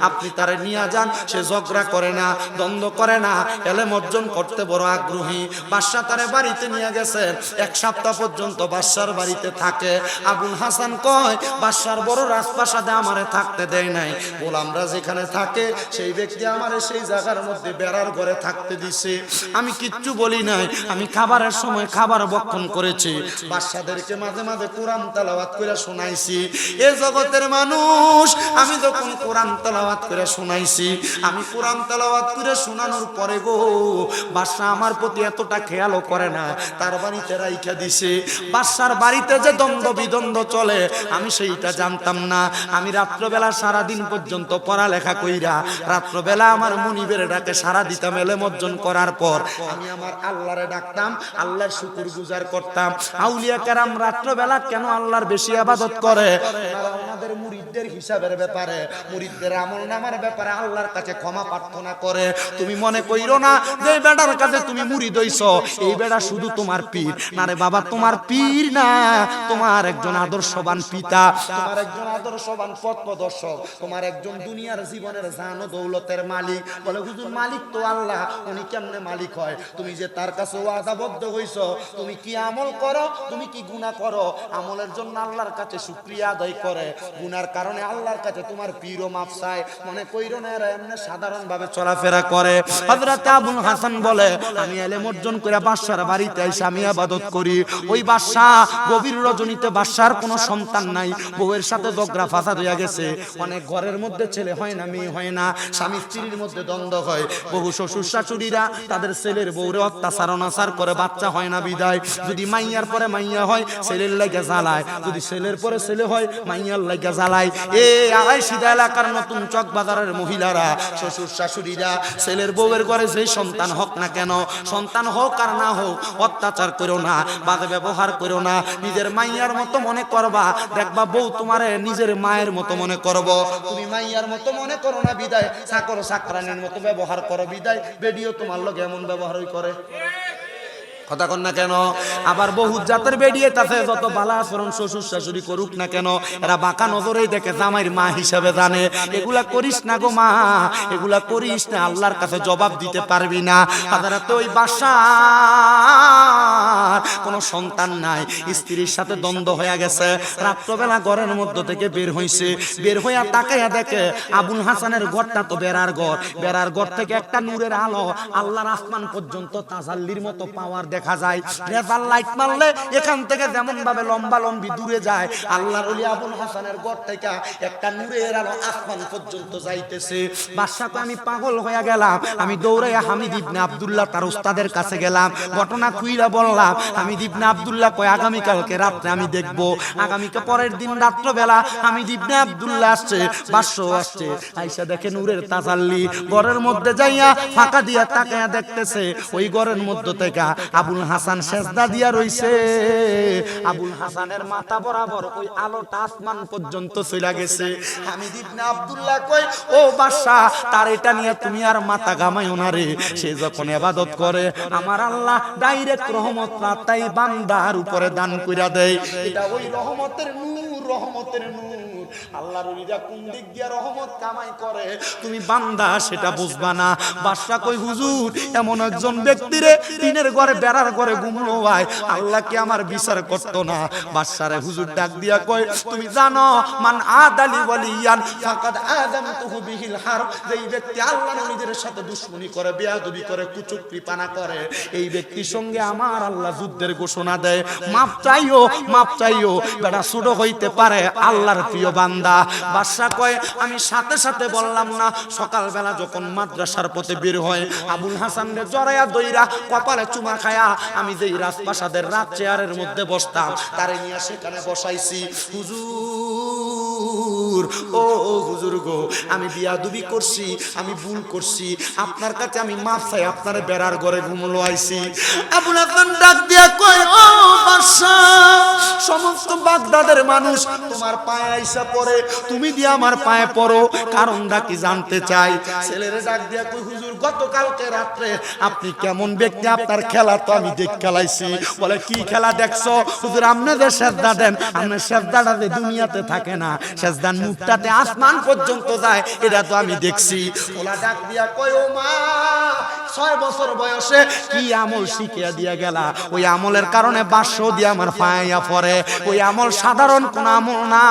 আপনি তারে নিয়ে যান। সে ঝগড়া করে না, দ্বন্দ্ব করে না, এলেম অর্জন করতে বড় আগ্রহী। বাদশা তারে বাড়িতে নিয়ে গেছেন। 1 সপ্তাহ পর্যন্ত বাদশার বাড়িতে থাকে। আবুল হাসান কয় বাদশার বড় রাজপ্রাসাদে আমারে থাকতে দেয় নাই, গোলামরা যেখানে থাকে সেই ব্যক্তি আমারে সেই জায়গার মধ্যে বেড়ার ঘরে থাকতে দিছে। আমি কিচ্ছু বলি নাই, আমি খাবারের সময় খাবার ভক্ষণ করেছি। বাদশাদেরকে মাঝে মাঝে কোরআন তেলাওয়াত করে শোনাইছি। এ জগতের মানুষ, আমি যখন কোরআন তেলাওয়াত করে শোনাইছি, আমি কোরআন তেলাওয়াত করে শোনানোর পরে গো বাদশা আমার প্রতি এতটা খেয়ালও করে না, তার বাড়িতে রাইখা দিছে। বাদশার বাড়িতে যে দ্বন্দ্ব বিদ্বন্দ্ব চলে আমি সেইটা জানতাম না। আমি রাত্রবেলা সারাদিন পর্যন্ত পড়ালেখা কইরা রাত্রবেলা আমার মুনিবের ডাকে সারা দিতাম। এলেম অর্জন করার পর আমি আমার আল্লাহরে ডাকতাম, আল্লাহর শুকর গুজার করতাম। আউলিয়া কেরাম রাত্রবেলা কেন আল্লাহর বেশি ইবাদত করে? ওনারা ওনাদের মুরিদদের হিসাবের ব্যাপারে, মুরিদদের আমলনামার ব্যাপারে আল্লাহর কাছে ক্ষমা প্রার্থনা করে। তুমি মনে কইরো না যে বেটার কাছে তুমি মুরিদ হইছো এই বেটা শুধু তোমার পীর না রে বাবা, তোমার পীর না, তোমার একজন আদর্শবান পিতা, তোমার একজন আদর্শবান পথপ্রদর্শক, তোমার একজন দুনিয়ার জীবনের জান ও দৌলতের মালিক। বলে হুজুর মালিক তো আল্লাহ, উনি কেমনে মালিক হয়? তুমি যে তার কাছে ওয়াদাবদ্ধ হইছো, তুমি কি আমল করো, তুমি কি গুনাহ করো, আমলের জন্য আল্লাহর কাছে শুকরিয়া আদায় করে, গুনার কারণে আল্লাহর কাছে তোমার পীরও মাফ চায়। মনে কইরো না এরা এমনি সাধারণ ভাবে চলাফেরা করে। হযরত আবুল হাসান বলে আমি ইলম অর্জন করে বাদশার বাড়িতে এসে আমি ইবাদত করি। ওই বাদশা গভীর রজনীতে, বাদশার কোনো সন্তান নাই, বউয়ের সাথে ঝগড়া ফাসাদ হয়ে গেছে। অনেক ঘরের মধ্যে ছেলে হয় না, মেয়ে হয় না, স্বামী স্ত্রীর মধ্যে দ্বন্দ্ব হয়। বহু শ্বশুর শাশুড়িরা তাদের ছেলের বউরে অত্যাচার অনাচার করে, বাচ্চা হয় না বিদায়। যদি মাইয়ার পরে মাইয়া হয় ছেলের লাগা জ্বালায়, যদি ছেলের পরে ছেলে হয় মাইয়ার লাগা জ্বালায়। এ আড়াই সিধা এলাকার নতুন চক বাজারের মহিলারা, শ্বশুর শাশুড়িরা ছেলের বউয়ের ঘরে যে সন্তান হোক না কেন, সন্তান হোক আর না হোক, অত্যাচার করো না, বাজে ব্যবহার করো না, নিজের মাইয়ার মতো মনে করবা। দেখবা বউ তোমারে নিজের মায়ের মতো মনে করব। তুমি মাইয়ার মতো মনে করো না বিদায় চাকর চাকরানির মতো ব্যবহার করো বিদায় বেডিও তোমার লগে এমন ব্যবহারই করে। কথা কন না কেন? আবার বহুত জাতের বেডিয়ে তাছে যত বালা আচরণ শ্বশুর শাশুড়ি করুক না কেন, এরা বাঁকা নজরেই দেখে জামাইয়ের মা হিসাবে জানে। এগুলা করিস না গো মা, এগুলা করিস না, আল্লাহর কাছে জবাব দিতে পারবি না। হাজারাতে ওই বাসা কোনো সন্তান নাই, স্ত্রীর সাথে দ্বন্দ্ব হয়ে গেছে। রাত্রবেলা ঘরের মধ্যে থেকে বের হইছে, বের হইয়া তাকাইয়া দেখে আবুল হাসানের ঘরটা তো বেড়ার ঘর, বেড়ার ঘর থেকে একটা নূরের আলো আল্লাহর আসমান পর্যন্ত তাজাল্লির মতো পাওয়ার দেখা যায়। রেজার লাইট মারলে এখান থেকে যেমন ভাবে লম্বা লম্বি দূরে যায়, আল্লাহর ওলি আবুল হাসানের ঘর থেকে একটা নূরের আলো আসমান পর্যন্ত যাইতেছে। বাদশাকে আমি পাগল হয়ে গেলাম, আমি দৌড়াইয়া হামিদ ইবনে আব্দুল্লাহ তার উস্তাদের কাছে গেলাম, ঘটনা খুইলা বললাম। হামিদ ইবনে আব্দুল্লাহ কয় আগামীকালকে রাত্রে আমি দেখবো। আগামীকাল পরের দিন রাত্রবেলা হামিদ ইবনে আব্দুল্লাহ আসছে, বাদশাও আসছে, আইসা দেখে নূরের তাজাল্লি। ঘরের মধ্যে যাইয়া ফাঁকা দিয়া তাকায়া দেখতেছে ওই ঘরের মধ্যে থেকে আবুল হাসান সেজদা দিয়া রইছে। আবুল হাসানের মাথা বরাবর ওই আলোটা আসমান পর্যন্ত চলে গেছে। হামিদ ইবনে আব্দুল্লাহ কয় ও বাদশা, তার এটা নিয়ে তুমি আর মাথা ঘামাইও না রে। সে যখন ইবাদত করে আমার আল্লাহ ডাইরেক্ট রহমত তাই বান্দার উপরে দান কইরা দেয়। এটা ওই রহমতের নূর, রহমতের নূর। আল্লাহর ওলিরা কোন দিক দিয়ে রহমত কামাই করে তুমি বান্দা সেটা বুঝবা না। বাদশা কই হুজুর এমন একজন ব্যক্তিরে টিনের ঘরে বেড়ার ঘরে ঘুমলো ভাই, আল্লাহ কি আমার বিচার করতো না? বাদশারে হুজুর ডাক দিয়া কয় তুমি জানো মান আদালি ওয়ালিয়ান ফাকাদ আযামতুহু বিহিল হারব, যেই ব্যক্তি আল্লাহর ওলিদের সাথে দুশমনি করে, বেয়াদবি করে, কুচুকরিপানা করে, এই ব্যক্তির সঙ্গে আমার আল্লাহ যুদ্ধের ঘোষণা দেয়। মাপ চাইও, মাপ চাইও, বেটা ছোট হইতে পারে আল্লাহর প্রিয় বান্দা। বাদশা কয় আমি সাথে সাথে বললাম না। সকালবেলা যখন মাদ্রাসার পথে বের হয়, আবুল হাসানরে জড়াইয়া দইরা কপালে চুমা খায়া আমি যেই রাজপ্রাসাদের রাত চেয়ারের মধ্যে বসতাম তারে নিয়ে সেখানে বসাইছি। হুজুর, ও হুজুর গো, আমি বিয়াদবি করছি, আমি ভুল করছি, আপনার কাছে আমি মাফ চাই, আপনার বেড়ার ঘরে ঘুমলো আইছি। আবুল হাসান ডাক দিয়া কয় ও বাদশা, সমস্ত বাগদাদের মানুষ তোমার পায়ে আইসা পড়ে, তুমি দিয়ে আমার পায়ে পড়ো, কারণটা কি জানতে চাই। ছেলেরে ডাক দিয়া কই হুজুর গতকালকে রাত্রে আপনি কেমন ব্যক্তি, আপনার খেলা তো আমি দেখ খেলাইছি। বলে কি খেলা দেখছো? হুজুর আপনাদের সেজদা দেন, আপনার সেজদাটা যে দুনিয়াতে থাকে না, সেজদার মুখটাতে আসমান পর্যন্ত যায়, এটা তো আমি দেখছি। ওলা ডাক দিয়া কয় ও মা, 6 বছর বয়সে কি আমল শিখিয়া দিয়া গেলা, ওই আমলের কারণে 500 দিয়ে আমার ফায়া পড়ে। ওই আমল সাধারণ কোন আমল না,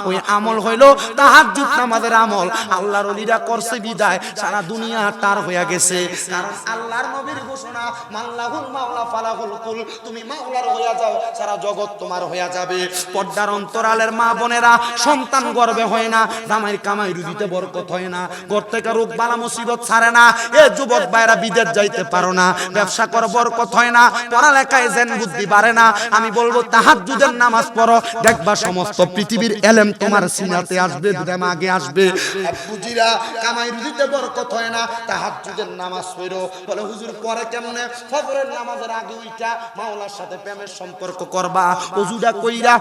ওই আমল হইল তাহাজ্জুদ নামাজের আমল। আল্লাহর ওলিরা করছে বিদায় সারা দুনিয়া তার হইয়া গেছে, কারণ আল্লাহর নবীর ঘোষণা মাল্লাহুল মাওলা ফালাহুল কুল, তুমি মাওলার হইয়া যাও, সারা জগৎ তোমার হইয়া যাবে। পর্দার অন্তরালের মা বোনেরা, সন্তান গর্বে হয় না, জামাইর কামাই রুজিতে বরকত হয় না, ঘর থেকে রোগ বালা মুসিবত ছাড়ে না, এ যুবক ভাইরা বিদেশ যাইতে পারো না, ব্যবসা কর বরকত হয় না, পড়ালেখায় জেন বুদ্ধি বাড়ে না, আমি বলবো তাহাজ্জুদের নামাজ পড়ো, দেখবা সমস্ত পৃথিবীর এলেম তোমার সিনাতে আসবে, দিমাগে আসবে। বুঝিরা কামাই রুজিতে বরকত হয় না, তাহাজ্জুদের নামাজ পড়ো। বলে হুজুর পরে কেমনে? ফজরের নামাজের আগে উইটা মাওলার সাথে প্রেমের সম্পর্ক করবা, ওযুটা কইরা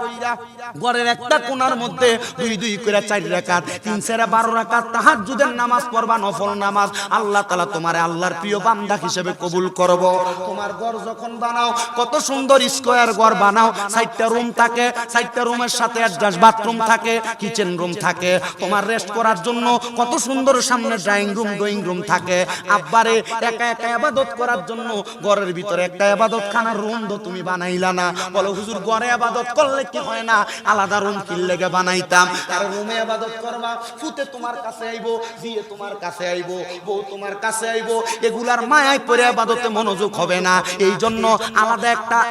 ঘরের একটা কোণার মধ্যে 2 করে 4 রাকাত, 3 4 12 রাকাত তাহাজ্জুদের নামাজ পড়বা, নফল নামাজ। আল্লাহ তাআলা তোমারে আল্লাহর প্রিয় বান্দা হিসেবে কবুল করব। তোমার ঘর যখন বানাও, কত সুন্দর স্কয়ার ঘর বানাও, 4টা রুম থাকে, 4টা রুমের সাথে অ্যাটাচ বাথরুম থাকে, কিচেন রুম থাকে, তোমার রেস্ট করার জন্য কত সুন্দর সামনে ড্রয়িং রুম, ড্রয়িং রুম থাকে। আব্বারে একা একা ইবাদত করার জন্য ঘরের ভিতরে একটা ইবাদতখানার রুম তো তুমি বানাইলা না। বলো হুজুর ঘরে ইবাদত করলে কি হয় না, আলাদা রুম কি লাগা বানাইতাম? আর রুমে ইবাদত করবা, ফুতে তোমার কাছে আইবো, জিয়ে তোমার কাছে আইবো, বউ তোমার কাছে আইবো, এগুলার মায়ায় পড়ে ইবাদতে মনোযোগ হবে না। এই জন্য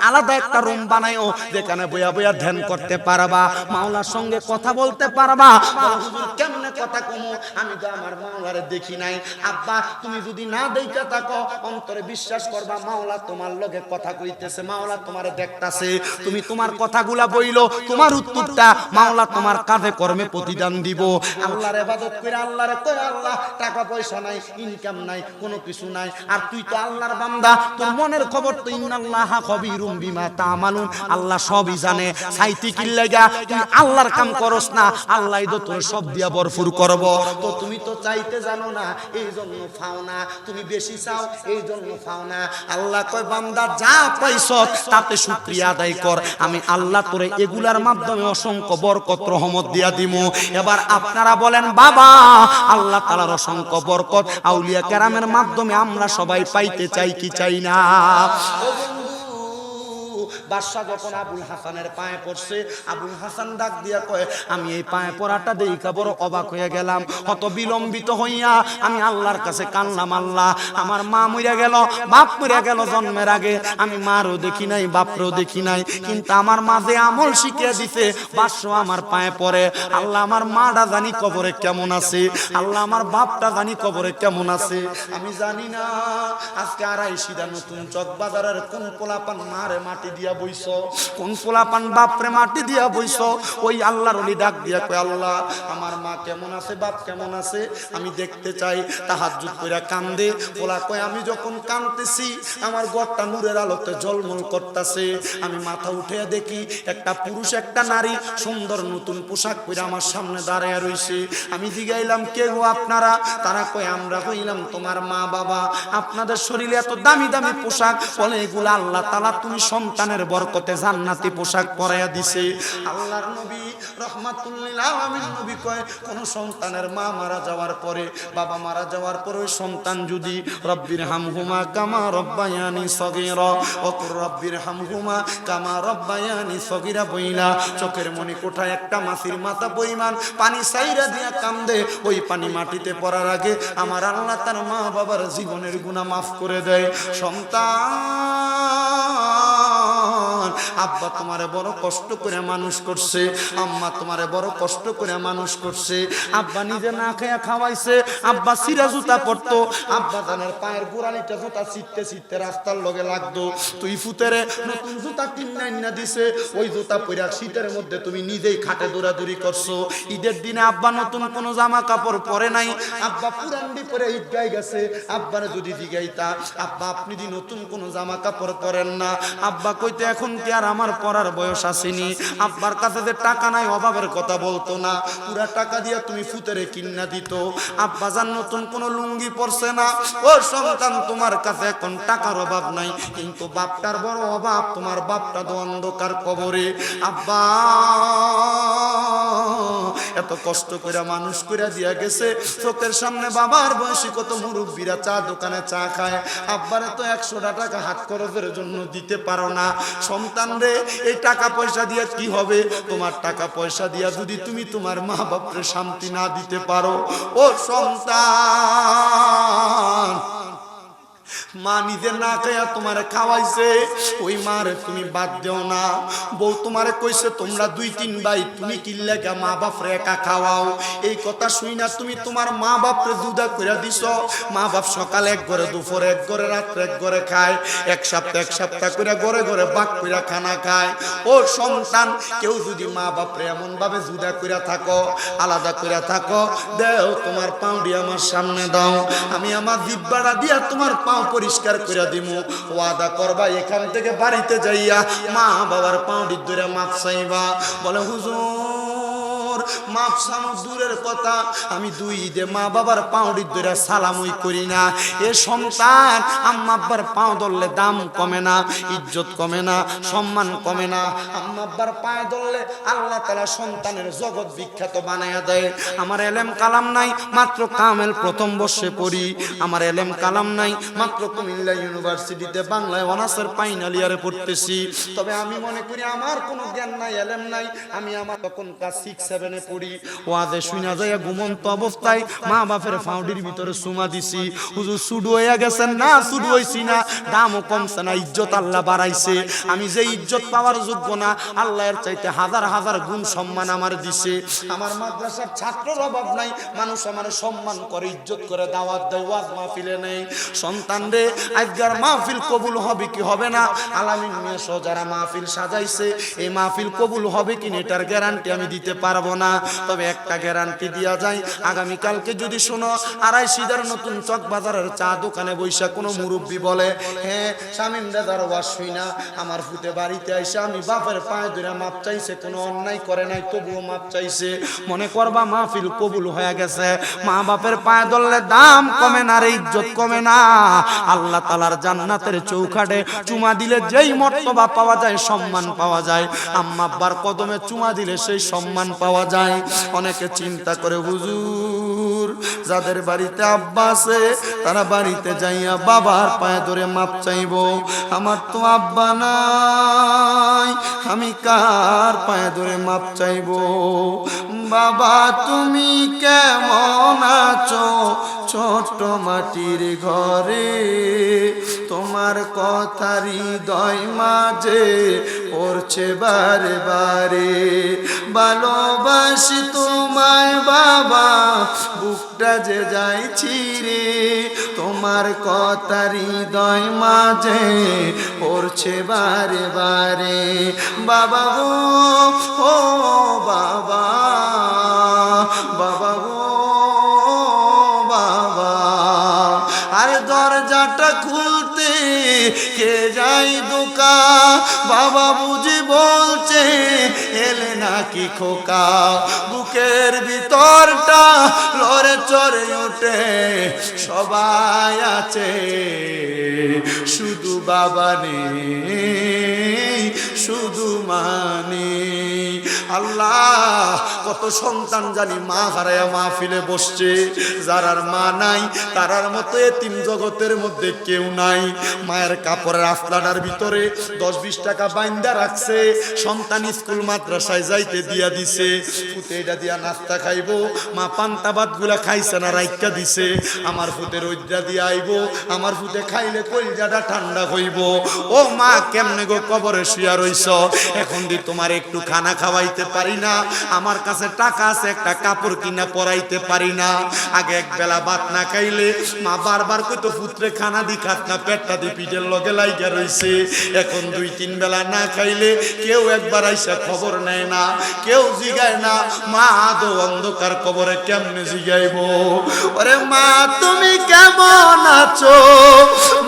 আলাদা একটা রুম বানাইও, যেখানে বইয়া বইয়া ধ্যান করতে পারবা, মাওলার সঙ্গে কথা বলতে পারবা। বলো হুজুর কেমনে কথা কমু, আমি তো আমার মাওলারে দেখি নাই। আব্বা তুমি যদি না দেইখা থাকো, অন্তরে বিশ্বাস করবা মাওলা তোমার লগে কথা কইতেছে, মাওলা তোমারে দেখতাছে। তুমি তোমার কথাগুলা বইলো, তোমার উত্তরটা মাওলা তোমার কাঁধে কর্মে প্রতিদান দিব। আল্লাহর ইবাদত কইরা আল্লাহরে কই আল্লাহ টাকা পয়সা নাই, ইনকাম নাই, কোনো কিছু নাই, আর তুই তো আল্লাহর বান্দা, তোর মনের খবর তো ইন্নাল্লাহা খবীরুম বিমা তা'মালুন, আল্লাহ সবই জানে। সাইতি কি লাগা তুই আল্লাহর কাম করস না, আল্লাহই তো তোর সব দিয়া ভরপুর করব। তো তুমি তো চাইতে জানো না, এই জন্য পাও না, তুমি বেশি চাও এই জন্য পাও না। আল্লাহ কয় বান্দা যা পাইছ তাতে শুকরিয়া আদায় কর, আমি আল্লাহ তোরে এগুলার মাধ্যমে অসংখ্য বরকত রহমত দিয়া দিমু। এবার আপনারা বলেন বাবা, আল্লাহ তাআলার অসংখ্য বরকত আউলিয়া কেরামের মাধ্যমে আমরা সবাই পাইতে চাই কি চাই না? বাদশা যখন আবুল হাসানের পায়ে পড়ছে, আবুল হাসান ডাক দিয়া কয় আমি এই পায়ে পড়াটা দেইখা বড় অবাক হয়ে গেলাম, হত বিলম্বিত হইয়া আমি আল্লাহর কাছে কানলাম, আল্লাহ আমার মা মইরা গেল, বাপ মইরা গেল জন্মের আগে, আমি মারও দেখি নাই, বাপরও দেখি নাই, কিন্তু আমার মা যে আমল শিখিয়ে দিছে, বাদশা আমার পায়ে পড়ে। আল্লাহ আমার মাটা জানি কবরে কেমন আছে, আল্লাহ আমার বাপটা জানি কবরে কেমন আছে, আমি জানি না। আজকে আড়াইশিটা নতুন চক বাজারের কোন পোলাপান মারে মাটি দিয়া বইছ, কোন পোলাপান বাপরে মাটি দিয়া বইছ, ওই আল্লাহর ওলি ডাক দিয়া কয় আল্লাহ আমার মা কেমন আছে, বাপ কেমন আছে, আমি দেখতে চাই। তাহাজ্জুদ কইরা কান্দে, পোলা কয় আমি যখন কাঁদতেছি আমার ঘরটা নূরের আলোতে ঝলমল করতেছে, আমি মাথা উঠে দেখি একটা পুরুষ একটা নারী সুন্দর নতুন পোশাক পরে আমার সামনে দাঁড়ায় রইছে। আমি জিগাইলাম কে গো আপনারা? তারা কয় আমরা হইলাম তোমার মা বাবা, আপনাদের শরীরে এত দামি দামি পোশাক, বলে এগুলা আল্লাহ তাআলা তুমি সন্তানের বরকতে জান্নাতি পোশাক পরাইয়া দিছে। আল্লাহর নবী রাহমাতুল লিল আলামিন নবী কয়, কোন সন্তানের মা মারা যাওয়ার পরে, বাবা মারা যাওয়ার পরে ওই সন্তান যদি রব্বির হামহুমা কামা রব্বায়ানি সগীরা ওয়া কুর রব্বির হামহুমা কামা রব্বায়ানি সগীরা বইলা চোখের মনি কোঠায় একটা মাছির মাথা পরিমাণ পানি সাইরা দিয়া কান্দে, ওই পানি মাটিতে পড়ার আগে আমার আল্লাহ তার মা বাবার জীবনের গুনাহ মাফ করে দেয়। সন্তান, আব্বা তোমারে বড় কষ্ট করে মানুষ করছে, আম্মা তোমারে বড় কষ্ট করে মানুষ করছে। আব্বা নিজে না খেয়ে খাওয়াইছে, আব্বা সিরা জুতা পরতো, আব্বা জানের পায়ের গোড়ালিটা জুতা ছিটতে ছিটতে রাস্তার লগে লাগতো। তুই ফুতেরে নতুন জুতা কিনে না দিছে, ওই জুতা পরে শীতের মধ্যে তুমি নিজেই খাটে দৌড়াদৌড়ি করছো। ঈদের দিনে আব্বা নতুন কোনো জামা কাপড় পরে নাই, আব্বা পুরান্ডি পরে ঈদগাহ গেছে। আব্বারে যদি জিগাইতা, আব্বা আপনি দি নতুন কোনো জামা কাপড় পরেন না, আব্বা কইতে এখন কি আর আমার পরার বয়স আসেনি। আব্বার কাছে যে টাকা নাই অভাবের কথা বলতো না, পুরা টাকা দিয়া তুমি ফুতেরে কিন্না দিত। আব্বা জান নতুন কোনো লুঙ্গি পরছে না। ও সন্তান, তোমার কাছে এখন টাকার অভাব নাই, কিন্তু বাপটার বড় অভাব, তোমার বাপটা তো অন্ধকার কবরে। আব্বা এত কষ্ট করে মানুষ করে দিয়া গেছে, চোখের সামনে বাবার বয়সী কত মুরব্বীরা চা দোকানে চা খায়, আব্বারে তো 100 টাকা হাত খরচের জন্য দিতে পারো না। সন্তান রে, এই টাকা পয়সা দিয়ে কি হবে? তোমার টাকা পয়সা দিয়া যদি তুমি তোমার মা বাপরে শান্তি না দিতে পারো, ও সন্তান, মা নিজে না খাইয়া তোমারে খাওয়াইছে, ওই মারে তুমি বাদ দেও না। বউ তোমারে কইছে তোমরা 2-3 ভাই, তুমি কি লাগা মা বাপরে একা খাওয়াও? এই কথা শুই না তুমি তোমার মা বাপরে দুধা কইরা দিছো। মা বাপ সকালে এক ঘরে, দুপুরে এক ঘরে, রাত্রে এক ঘরে খায়, এক সপ্তাহ করে ঘরে ঘরে ভাগ কইরা খানা খায়। ও সন্তান, কেউ যদি মা বাপরে এমন ভাবে জুদা কইরা থাকো, আলাদা কইরা থাকো, দেও তোমার পাউডি আমার সামনে দাও, আমি আমার জিহ্বাটা দিয়া তোমার পাও পরিষ্কার করে দিমু। ওয়াদা করবা এখান থেকে বাড়িতে যাইয়া মা বাবার পাউডি ধরে মাপ চাইবা। বলে হুজুর, মাপ চানো দূরের কথা, আমি 2 ঈদে মা বাবার পাউডি ধরে সালামই করি না। এ সন্তান, আম্মা আব্বার পাও ধরলে দাম কমে না, ইজ্জত কমে না, সম্মান কমে না। আম্মা আব্বার পায়ে ধরলে আল্লাহ তাআলা সন্তানের জগৎ বিখ্যাত বানায়া দেয়। আমার এলেম কালাম নাই, মাত্র কামেল প্রথম বর্ষে পড়ি। আমার এলেম কালাম নাই, মাত্র কুমিল্লা ইউনিভার্সিটিতে বাংলায় অনার্সের ফাইনাল ইয়ারে পড়তেছি। তবে আমি মনে করি আমার কোনো জ্ঞান নাই, এলেম নাই। আমি আমার তখন ক্লাস 6-7 পড়ি। ওয়াজে শুনা যায় ঘুমন্ত অবস্থায় মা বাপের ফাউডির ভিতরে সুমা দিছি। হুজুর সুডু হইয়া গেছেন না? সুডু হইছি না, দামও কমছে না, ইজ্জত আল্লাহ বাড়াইছে। আমি যে ইজ্জত পাওয়ার যোগ্য না, আল্লাহ এর চাইতে হাজার হাজার গুণ সম্মান আমার দিছে। আমার মাদ্রাসার ছাত্রের অভাব নাই, মানুষ আমার সম্মান করে, ইজ্জত করে, দাওয়াত দেয়, ওয়াজ মাহফিলে নেই। সন্তান রে, আজকের মাহফিল কবুল হবে কি হবে না, আলামিন মিয়া সহ যারা মাহফিল সাজাইছে, এই মাহফিল কবুল হবে কিনা এটার গ্যারান্টি আমি দিতে পারবো না। তবে একটা গ্যারান্টি দিয়া যায়, আগামী কালকে যদি শোনো আড়াইশিদার নতুন চক বাজারের চা দোকানে বৈশা কোনো মুরব্বী বলে, হ্যাঁ শামীম দাদার ওয়াজ শুই না, আমার ফুটে বাড়িতে আইসা আমি বাপের পায়ে ধরে মাপ চাইছে, কোনো অন্যায় করে নাই তবুও মাপ চাইছে, মনে করবা মাহফিল কবুল হয়ে গেছে। মা বাপের পায়ে ধরলে দাম কমে না রে, ইজ্জত কমে না। আল্লাহ তাআলার জান্নাতের চৌখাটে চুমা দিলে যেই মর্তবা পাওয়া যায়, সম্মান পাওয়া যায়, আম্মা আব্বার কদমে চুমা দিলে সেই সম্মান পাওয়া যায়। অনেকে চিন্তা করে, হুজুর যাদের বাড়িতে আব্বা আছে তারা বাড়িতে যাইয়া বাবার পায়ে ধরে মাপ চাইবো, আমার তো আব্বা নাই, আমি কার পায়ে ধরে মাপ চাইবো? বাবা তুমি কেমন আছো ছোট মাটির ঘরে, তোমার কথা হৃদয় মাঝে পড়ছে বারে বারে, ভালোবাসি তোমায় বাবা, বুকটা যে যাইছি রে, তোমার কথা হৃদয় মাঝে পড়ছে বারে বারে, বাবা গো ও বাবা, বাবা গো বাবা। আরে দরজাটা খুলতে কে যাই দোকা, বাবা বুঝি বলছে এলে নাকি খোকা, বুকের ভিতরটা লড়ে চড়ে ওঠে, সবাই আছে শুধু বাবা নেই, শুধু মানে। আল্লাহ, কত সন্তান জানি মা হারায়া মাহফিলে বসছে, যার মা নাই তারার মতো এতিম জগতের মধ্যে কেউ নাই। মায়ের কাপড়ের আফলাটার ভিতরে 10-20 টাকা বাইন্দা রাখছে, সন্তান স্কুল মাদ্রাসায় যাইতে দিয়া দিছে, ফুতে এটা দিয়া নাস্তা খাইবো, মা পান্তা ভাত গুলা খাইছে না রাইকা দিছে, আমার ফুতে রোজা দিয়া আইবো, আমার ফুতে খাইলে কলিজাটা ঠান্ডা হইব। ও মা, কেমনে গো কবরে শুয়া রইছ, এখন দি তোমার একটু খানা খাওয়াইতে পারি না, আমার কাছে টাকা আছে একটা কাপড় কিনা পরাইতে পারি না। আগে এক বেলা ভাত না খাইলে মা বারবার কইতো পুত্রে খানা দি খাত না, পেটটা দি পিঠের লগে লাইগা রইছে। এখন 2-3 বেলা না খাইলে কেউ একবার আইসা খবর নেয় না, কেউ জিগায় না। মা আদো অন্ধকার কবরে কেমনে জিগাইবো? ওরে মা, তুমি কেমন আছো?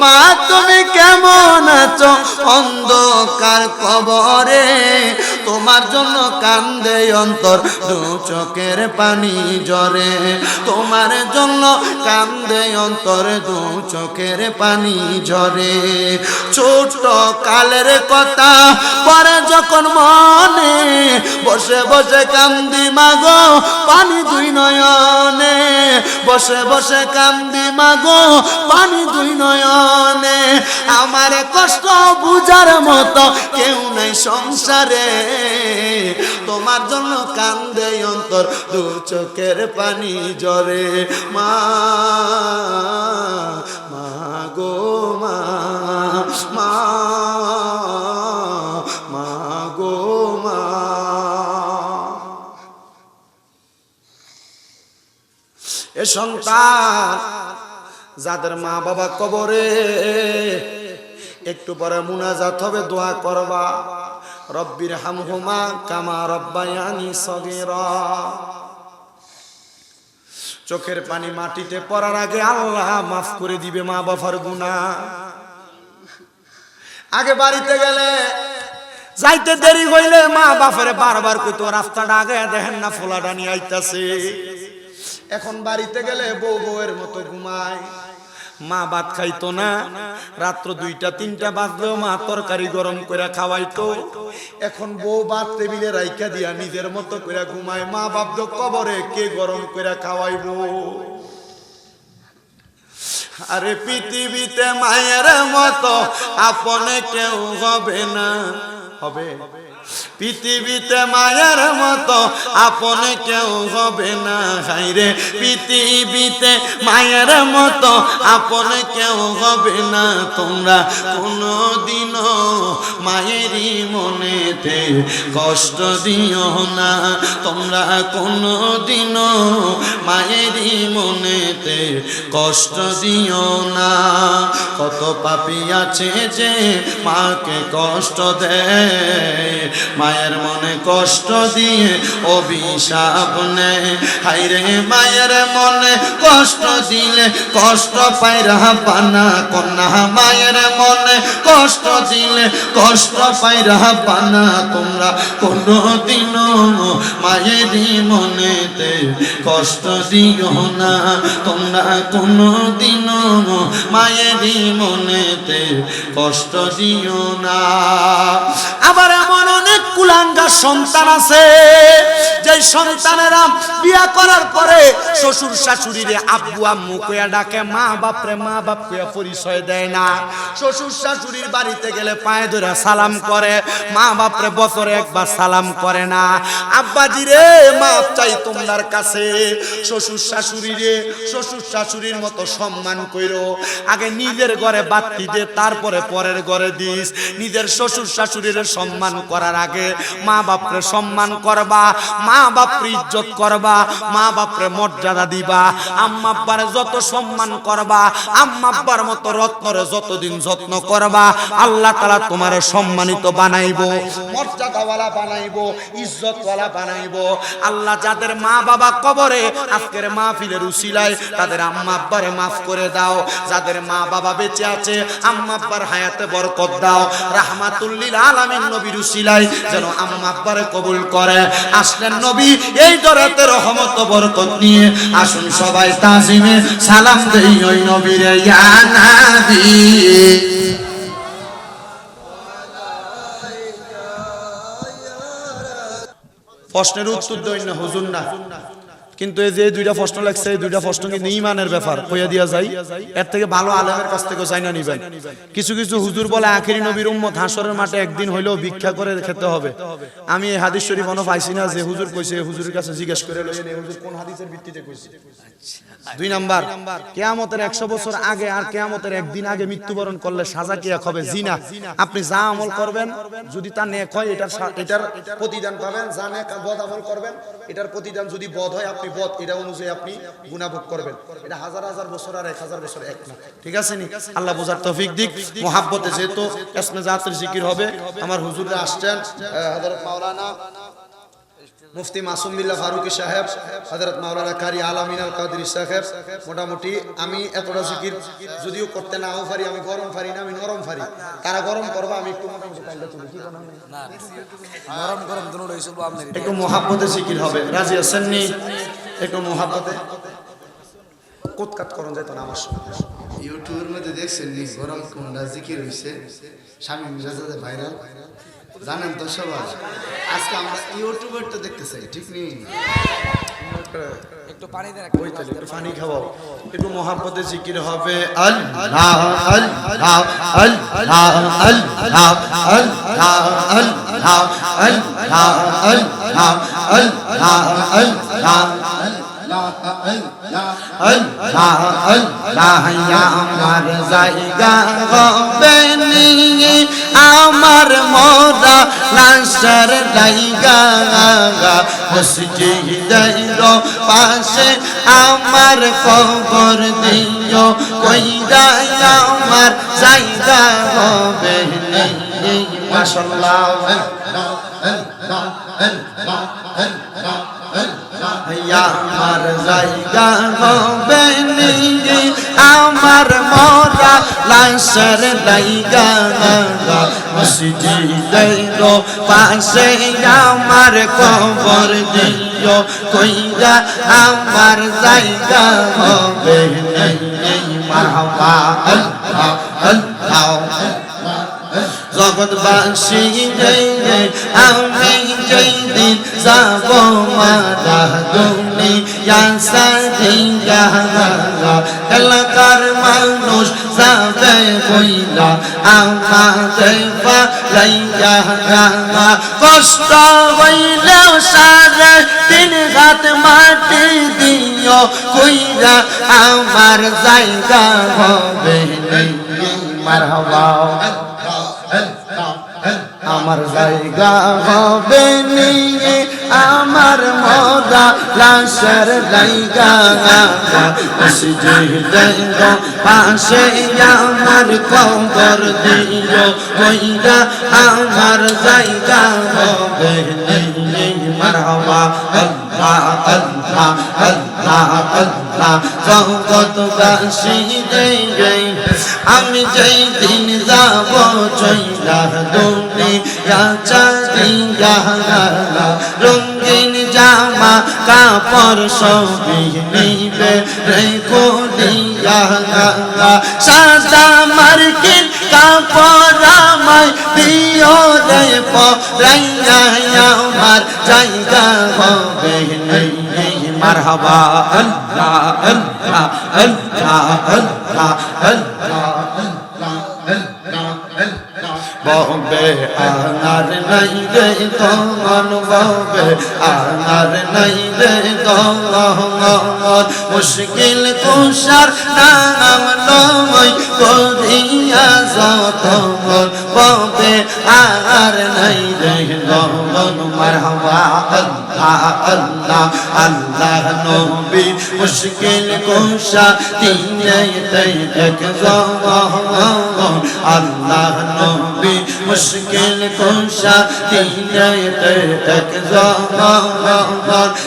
মা, তুমি কেমন আছো? অন্ধকার কবরে তোমার জন্য কান্দে অন্তর, দু চোখের পানি ঝরে, তোমার জন্য কান্দে অন্তর, দু চোখের পানি ঝরে। ছোট কালের কথা পরে যখন মনে, বসে বসে কান্দি মাগো পানি দুই নয়নে, বসে বসে কান্দি মাগো পানি দুই নয়নে। আমার কষ্ট বুঝার মতো কেউ নাই সংসারে, তোমার জন্য কান্দে অন্তর, দু চোখের পানি ঝরে। মা, মা গো মা, মা, মা গো মা। এ সন্তান যাদের মা বাবা কবরে, একটু পরে মুনাজাত হবে, দোয়া করবা, রব্বির হামহুমা কামা রব্বায়ানি সগীরা। চোখের পানি মাটিতে পড়ার আগে আল্লাহ মাফ করে দিবে মা বাবার গুনাহ। আগে বাড়িতে গেলে যাইতে দেরি হইলে মা বাপের বারবার কইতো রাস্তাটা আগে দেখেন না, ফোলাটা নিয়ে আইতাছে। এখন বাড়িতে গেলে বউ বউয়ের মতো ঘুমায়। মা ভাত খাইতো না, রাত্র 2টা-3টা বাজলেও মা তরকারি গরম করে খাওয়াইতো। এখন বউ ভাত টেবিলে রাইখা দিয়া নিজের মতো করে ঘুমায়। মা বাপ কবরে কে গরম করে খাওয়াইবো? আরে পৃথিবীতে মায়ের মতো আপনে কেউ হবে না, হবে? পৃথিবীতে মায়ের মতো আপনে কেউ হবে না, হাইরে পৃথিবীতে মায়ের মতো আপনে কেউ হবে না। তোমরা কোনোদিনও মায়েরই মনেতে কষ্ট দিও না, তোমরা কোনোদিনও মায়েরই মনেতে কষ্ট দিও না। কত পাপী আছে যে মাকে কষ্ট দেয়, মায়ের মনে কষ্ট দিয়ে অভিশাপ নেয়। হাইরে মায়ের মনে কষ্ট দিলে কষ্ট পায়রা পানা কন্যা, মায়ের মনে কষ্ট দিলে কষ্ট পায়রা পানা। তোমরা কোনোদিনও মায়েরই মনেতে কষ্ট দিও না, তোমরা কোনোদিনও মায়েরই মনেতে কষ্ট দিও না। আবার এমন অনেক কুলাঙ্গা সন্তান আছে যে সন্তানেরা বিয়া করার পরে শ্বশুর শাশুড়িরে আব্বু আম্মু কইয়া ডাকে, মা বাপরে মা বাপ কইয়া পরিচয় দেয় না। শ্বশুর শাশুড়ির বাড়িতে গেলে পায়ে ধরে সালাম করে, মা বাপরে বছরে একবার সালাম করে না। আব্বাজি রে মাপ চাই তোমার কাছে, শ্বশুর শাশুড়িরে শ্বশুর শাশুড়ির মতো সম্মান কইরো। আগে নিজের ঘরে বাতি দে, তারপরে পরের ঘরে দিস। নিজের শ্বশুর শাশুড়ির সম্মান করার আগে মা বাপরে সম্মান করবা, মা বাপরে ইজ্জত করবা, মা বাপরে মর্যাদা দিবা। আম্মা আব্বারে যত সম্মান করবা, আম্মা আব্বার মতো রত্নরে যতদিন যত্ন করবা, আল্লাহ তাআলা তোমারে সম্মানিত বানাইবো, মর্যাদাওয়ালা বানাইবো, ইজ্জতওয়ালা বানাইবো। আল্লাহ যাদের মা বাবা কবরে আজকের মাহফিলের উসিলায় তাদের আম্মা আব্বারে মাফ করে দাও। যাদের মা বাবা বেঁচে আছে আম্মা আব্বার হায়াতে বরকত দাও। রাহমাতুল লিল আলামিন নবীর উসিলায় যেন আম্মা আব্বারে কবুল করে। আসলেন নবী এই দরাতে রহমত বরকত নিয়ে, আসুন সবাই তাজিমে সালাম দেই ওই নবীরে। ইয়া নবী প্রশ্নের উত্তর দেই না হুজুর না, কিন্তু এই যে দুইটা প্রশ্ন লাগছে এই দুইটা প্রশ্ন কিন্তু ঈমানের ব্যাপার কইয়া দিয়া যায়। এর থেকে ভালো আলেমের কাছ থেকে জানা নিবেন। কিছু কিছু হুজুর বলে আখেরি নবীর উম্মত হাসরের মাঠে একদিন হইলেও ভিক্ষা করে খেতে হবে। আমি এই হাদিস শরীফ কোনো পাইছি না যে হুজুর কইছে, হুজুরের কাছে জিজ্ঞেস করে লইয়েন এই হুজুর কোন হাদিসের ভিত্তিতে কইছে। দুই নাম্বার, কিয়ামতের 100 বছর আগে আর কিয়ামতের একদিন আগে মৃত্যুবরণ করলে সাজা কি এক হবে? জিনা। আপনি যা আমল করবেন যদি তা নেক হয় এটার প্রতিদান পাবেন, যা নেক বদ আমল করবেন এটার প্রতিদান যদি বদ হয় আপনি বদ এটা অনুযায়ী আপনি গুনাহ ভোগ করবেন। এটা হাজার হাজার বছর আর 1000 বছর এক না, ঠিক আছে নি? আল্লাহ বুঝার তৌফিক দিক। মুহাব্বতে যেহেতু ইসমে জাতের জিকির হবে, আমার হুজুররা আসছেন হযরত মাওলানা মুফতি মাসুম বিল্লাহ ফারুকি সাহেব, হযরত মাওলানা কারি আলামিন আল কাদরি সাহেব। মোটামুটি আমি এতটা জিকির যদিও করতে নাও পারি, আমি গরম পারি না, আমি নরম পারি। তারা গরম করবা, আমি একটু মোটামুটি কাইন্ডা তুলি, কি কোন না নরম গরম দুটোই সব আপনার একটু মুহাব্বতে জিকির হবে। রাজি আছেন নি? একটু মুহাব্বতে কোতকাত করন যায় তো না। আমার ইউটিউবের মধ্যে দেখছেন নি গরম কোনটা জিকির হইছে, স্বামী মিরাজাতে ভাইরাল জানেন তো সবাই। আজকে আমরা ইউটিউবারটা দেখতে চাই, ঠিক নেই? একটু পানি দেন, একটু পানি খাওয়াও। একটু মুহাব্বতে জিকির হবে। আল্লাহ আল্লাহ আল্লাহ আল্লাহ আল্লাহ আল্লাহ আল্লাহ আল্লাহ আল্লাহ আল্লাহ আল্লাহ আল্লাহ আমার জায়গা হবে নি, আমার মোরা লাশের জায়গা মসজিদের পাশে আমার কবর দিও, কইরা আমার জায়গা হবে নি। মাশাআল্লাহ আমার জায়গা হবে নি, আমার মোরা লাশের জায়গা মসজিদের পাশে আমার কবর দিও, কইরা আমার জায়গা হবে নি। মারহাবা আল্লাহ আল্লাহ জগৎবাসী আমি যেদিন যাব মারা দুনিয়া সাজিয়া, এলাকার মানুষ যাবে বইলা আমাদের পালাইয়া, কষ্ট হইলেও সারা দিন রাত মাটি দিও, কইরা আমার জায়গা হবে নি। মারহাবা আমার জায়গা হবে নি, আমার মোরা লাশের জায়গা মসজিদের পাশে আমার কবর দিও, কইরা আমার জায়গা হবে নি। মারহাবা আল্লাহ আল্লাহ আল্লাহ আল্লাহ জগৎবাসী আমি যেই দিন যাব চইলা দুনিয়া চাঁদিয়া, রঙিন জামা কাপড় সবই নিবে রেখো দিয়া, সাদা মার্কিন কাপড় আমায় দিও রে পরাইয়া, আমার জায়গা হবে নি। মারহাবা আল্লাহ আল্লাহ আল্লাহ আল্লাহ আল্লাহ ববে আনার নাই রে তমন, ববে আনার নাই রে তমন, মুশকিল কুশার নাম লই করিয়া যতন, ববে আর নাই রে তমন। মারহাবা আল্লাহ আল্লাহ আল্লাহ নবী মুশকিল কুশা তিনেতে একজন, আল্লাহ নবী মুশকিল কুশা তিনেতে একজন,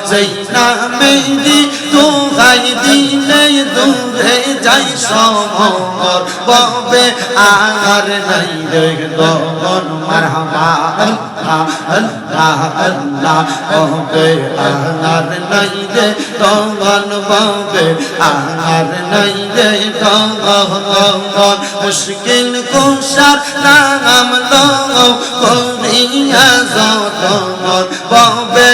যেই নামেরই দোহাই দিলে দূরে যাই সমর, ববে আর নাই রে দমন। মারহাবা আল্লাহ আল্লাহ আল্লাহ ববে আর নাই রে দমন, ববে আর নাই রে দমন, মুশকিল কুশার নাম লও করিয়া যতন, ববে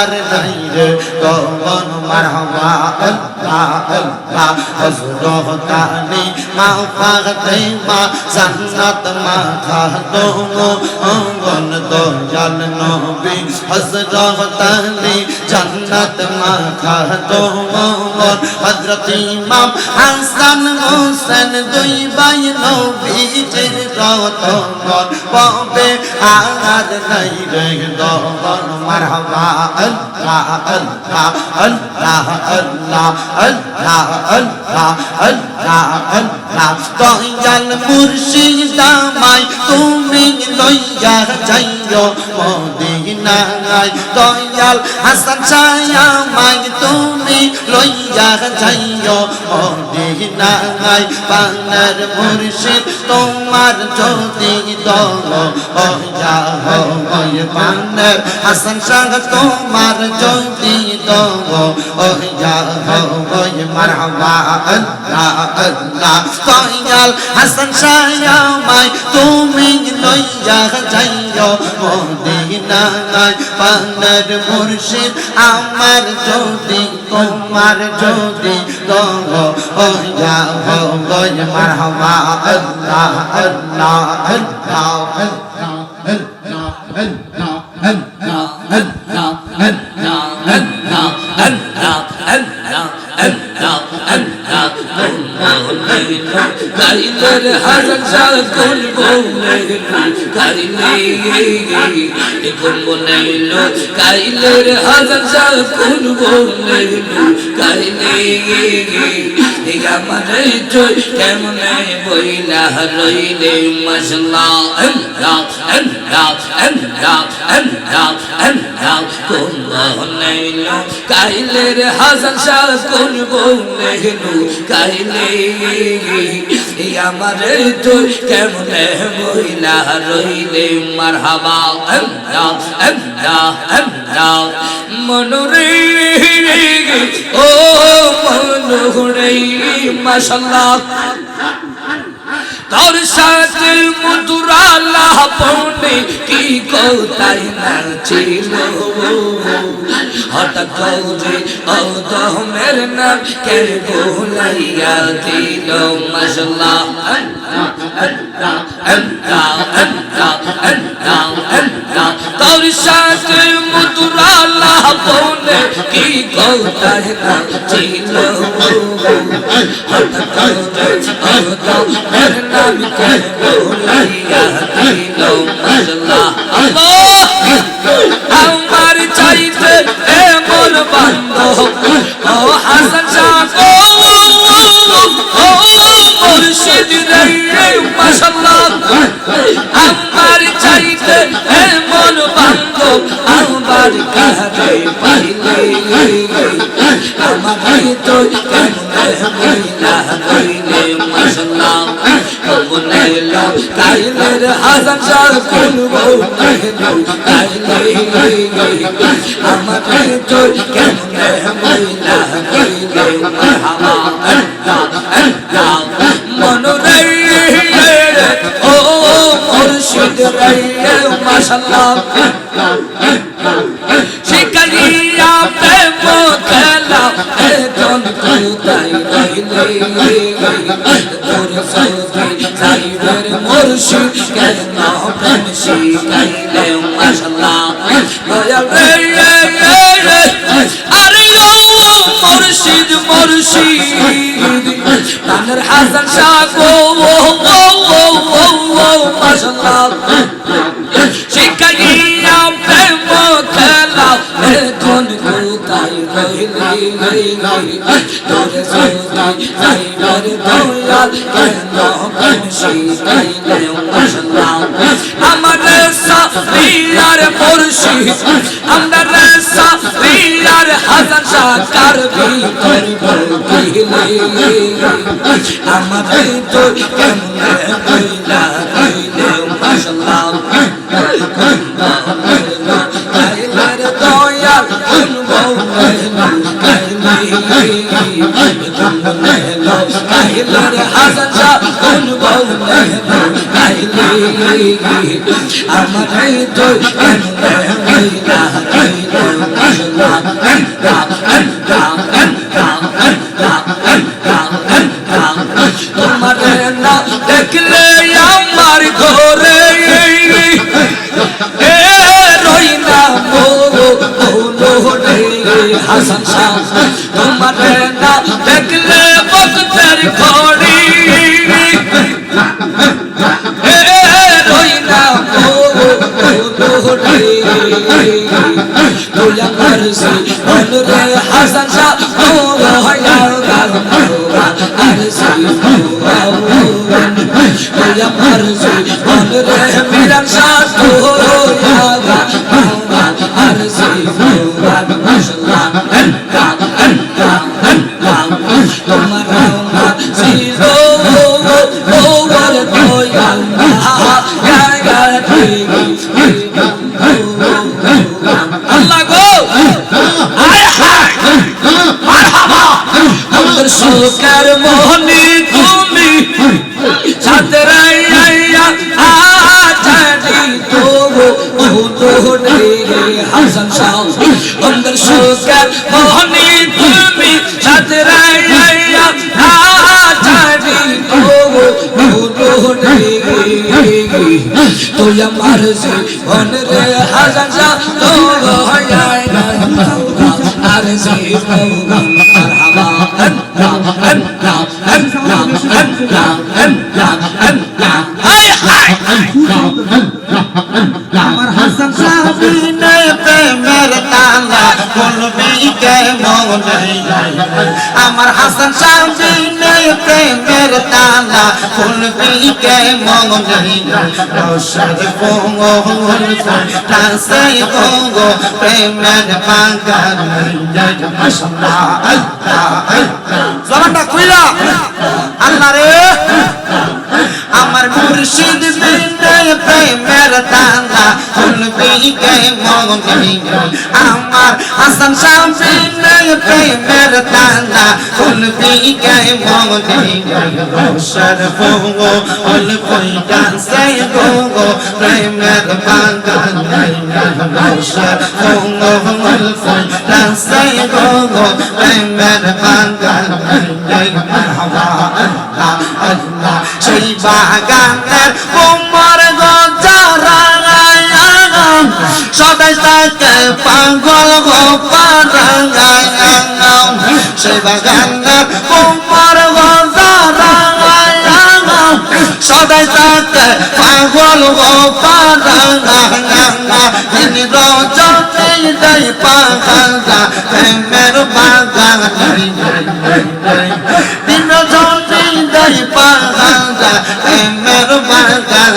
আর নাই রে তখন মারহাবা আল্লাহ আল্লাহ হযরত আলী মা ফাতেমা জান্নাত মা খাতো অঙ্গন দয়াল নবী হযরত আলী জান্নাত মা খাতো হযরত ইমাম হাসান হোসেন দুই ভাই নবীজির রতন পাবে আর নাই রে তখন মারহাবা আল্লাহ আল্লাহ আল্লাহ আল্লাহ আল্লাহ আল্লাহ আল্লাহ আল্লাহ দয়াল মুর্শিদ আমায় তুমি লইয়া যাইও মদিনায় দয়াল হাসান শাহ আমায় তুমি লইয়া যাইও মদিনায় পানার মুর্শিদ তোমার যদি দয়া হয় পানার হাসান শাহ তোমার যদি দয়া হয় মারহাবা আল্লাহ আল্লাহ দয়াল হাসান শাহ আমায় তুমি লইয়া যাইও মদিনায় পানার মুর্শিদ আমার যদি তোমার যদি দয়া হয় মারহাবা আল্লাহ আল্লাহ আল্লাহ কাইলের হাজার সাল কোন বলে কাইলে কোন বলে কাইলের হাজার সাল কোন বলে কাইলে আমারে তুই কেমনে বইলা রইলে মাশাআল্লাহ আল্লাহ আল্লাহ আল্লাহ আল্লাহ আল্লাহ কোন বলে কাইলের হাজার সাল কোন বলে কাইলে আমারে তুই কেমনে বইলা রইলে মারহাবা আল্লাহ আল্লাহ আল্লাহ মনরে ও মনরে মাশাআল্লাহ তোর সাথে মধুরা লাপনে কি কোথায় নাচিল হঠাৎ করে ও তোমের নাম কে ভুলাইয়া দিল মাশাআল্লাহ আল্লাহ আল্লাহ আল্লাহ আল্লাহ আল্লাহ তোর সাথে মধুরা লাপনে কি কোথায় নাচিল হঠাৎ করে ও তোমের নাম কে ভুলাইয়া দিল মাশাআল্লাহ আল্লাহ আমার চাইতে এমন বান্ধব ও হাসান শাহ ও মুর্শিদ রে মাশাআল্লাহ আমার চাইতে এমন বান্ধব আমার কাছে পাইলে আমার তো কেমনে বইলা কইলে মাশাআল্লাহ বলে কাইলের হাসান শাহ কোন বলে কাইলে আমার তো কেমনে বইলা কইলে মারহাবা আল্লাহ আল্লাহ মনরে ও মুর্শিদ রে মাশাআল্লাহ শিকারিয়া প্রেম খেলা এখন কোথায় রইলে তোর সৌদি সাইবের মুর্শিদ কেন প্রেম শিখাইলে মাশাআল্লাহ দয়াল রে আরে ও মুর্শিদ মুর্শিদ তানের হাসান শাহ গো মাশাআল্লাহ শিখাইয়া প্রেম খেলা এখন কোথায় রইলে তোর সৌদি সাইবের দয়াল কেন প্রেম শিখাইলে মাশাআল্লাহ আমার সাফিয়ার মুর্শিদ আমার সাফিয়ার হাসান শাহ কার ভিতর বলতিলে আমার তো কেমনে বইলা কইলে মাশাআল্লাহ কাইলার দয়াল কোন বলে কাইলার হাসান শাহ কোন বলে কাইলে আমার এই তো কেন তোমার না দেখলে আমার ঘরে রই না হাসান শাহ তোমার না দেখলে বক্তের ঘড়ি রই না তুই আমার সে বলরে হাসান শাহ আর সে তুই আমার সে বলরে মিরান শাহ আর সে মাশাআল্লাহ তোমার ছিল ওর দয়াল আল্লাহ গো আমাদের সুখের মোহনী তুমি সাথে রাইয়া আচারি তো হাসান শাহ আমাদের সুখের মোহনী তুমি সাথে রাইয়া আচারি তো তুই আমার জীবন রে হাসান শাহ তো আর জীবন মারহাবা আমার হাসান শাহ বিনে প্রেমের তালা খুলবি কেমন আমার হাসান শাহ বিনে প্রেমের তালা খুলবি কেমন রশদ ফোঙ্গল টাসে গো প্রেমের বাগান মাশাআল্লাহ জবানটা খুইলা আল্লাহ রে আমার মুর্শিদ বিনে প্রেমের তালা খুলবি কেমন আমার হাসান শাহ বিনে প্রেমের তালা খুলবি কেমন রশদ ফোঙ্গল টাসে গো প্রেমের বাগান রশদ ফোঙ্গল টাসে গো প্রেমের বাগান মারহাবা আল্লাহ সেই বাগানের কোমর গজারা সদাই তাকে পাগল গো পারা সেই বাগানের কোমর গজারা সদাই তাকে পাগল গো পারা তিনি রজনী দেয় পাগলা প্রেমের বাগান তিনি রজনী দেয় পাগলা প্রেমের বাগান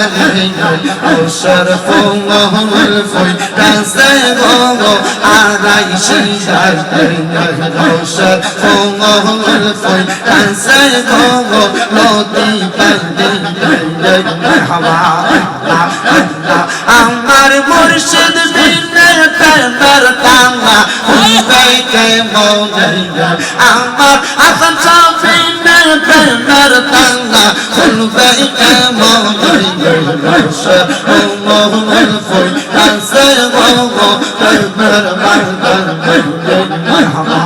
ওসর ফোঙ্গল ফই টাসে গো আরাই শিজার ওসর ফোঙ্গল ফই টাসে গো নদী পান্দি মারহাবা আমার মুর্শিদ বিনে প্রেমের তালা খুলবে কেমন আমার হাসান শাহ বিনে প্রেমের তালা খুলবে কেমন ফোঙ্গল ফই টাসে গো প্রেমের বাগান মারহাবা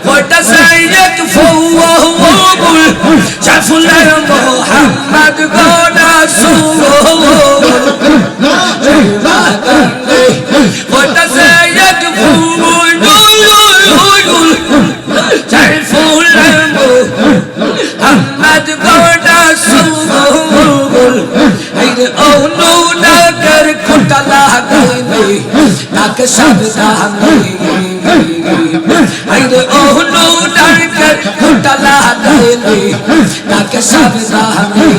ওটা সাইয়দ ফওয়াহুল জাফুলার মোহাম্মদ গোনা সুল ওটা সাইয়দ ফওয়াহুল জাফুলার মোহাম্মদ গোনা সুল আইরে ওনু নাগর কুতলা গইলে তাক সাবধানে আইরে ওহনু ডারকার কুতলা গইলে তাকে সাবধানে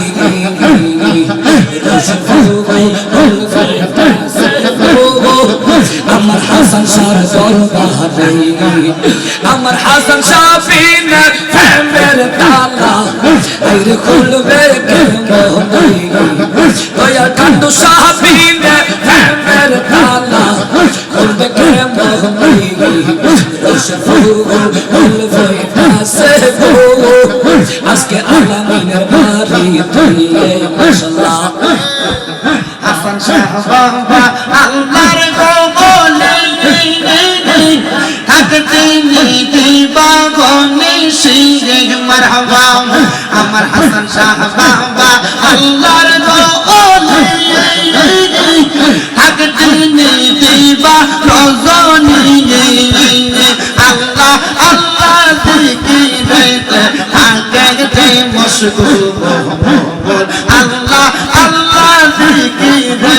আমার হাসান শাহ দরবারে আমার হাসান শাহ বিনে প্রেমের তালা আইরে খুলবে কেমন দয়া কান্দু শাহ বিনে প্রেমের তালা খুলবে কেমন রশফুল খুলবে টাসে গো আজকে কি তুই মাশাআল্লাহ হাসান শাহ বাবা আল্লাহর গোবলে থাকতে নিতে বাগনে সিংহে মারহাবা আমার হাসান শাহ বাবা আল্লাহর গোবলে থাকতে নিতে বাগনে আল্লাহ আল্লাহ জিকিরে থাকতে মশগুল আল্লাহ আল্লাহ জিকিরে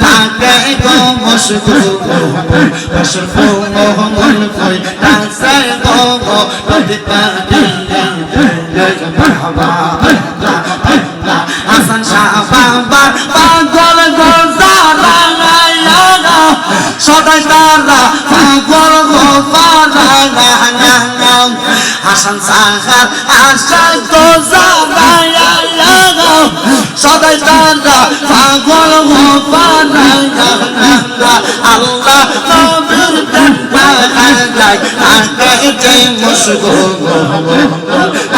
থাকে গো মশগুল মশরফু মোহন কই তাসে গো পদিতা দিয়ে মারহাবা হাসান শাহ বাবা পাগল গোজারা সদাই তারা পাগল গোজারা হাসান শাহ আশা গোজারা সদাই তারা পাগল গোজারা আল্লাহ নবীর দরবারে আগে মুশগুল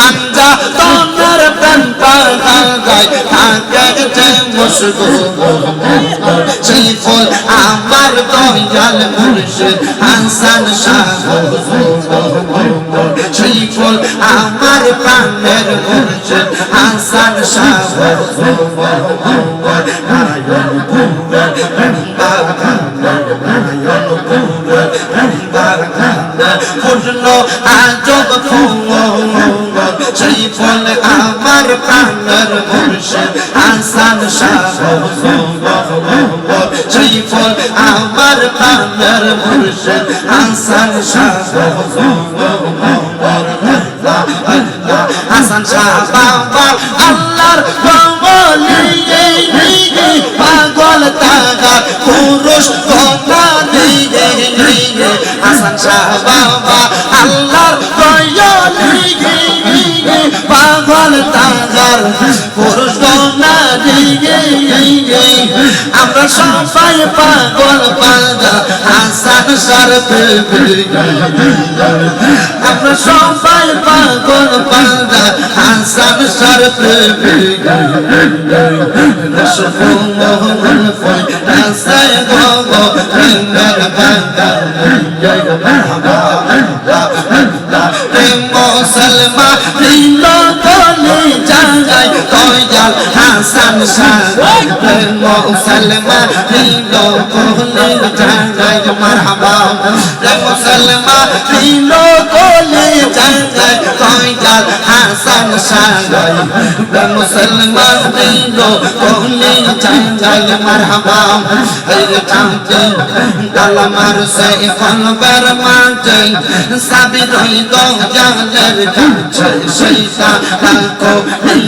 আঞ্জা তোর প্রেম পাগায় আগে মুশগুল সেই ফুল আমার দয়াল মুর্শিদ হাসান শাহ সেই ফুল আমার প্রাণের মুর্শিদ হাসান শাহ ফুটলো আজব ফুল সেই ফুল আমার প্রাণের মুর্শিদ হাসান শাহ সেই ফুল আমার প্রাণের মুর্শিদ হাসান শাহ হাসান শাহ বাবা আল্লাহর পাগল তাগা পুরুষ কোনা দিয়ে হাসান শাহ বাবা আল্লাহর পাগল তাগার পুরুষ কোনা দিয়ে আমরা সবাই পাগল পাগা হাসান শাহর আমরা সবাই পাগল পাগা হাসান শাহর মুসলমান বলে যায় দয়াল হাসান শাহ মুসলমান বলে যায় মারহাবা মুসলমান বলে যায় দয়াল হাসান শাহ মুসলমান বলে যায় মারহাবা চাঁদে কালামার সে কলবের মাঝে সাবি রই দয়ালের কাছে সেইটা রাখো এই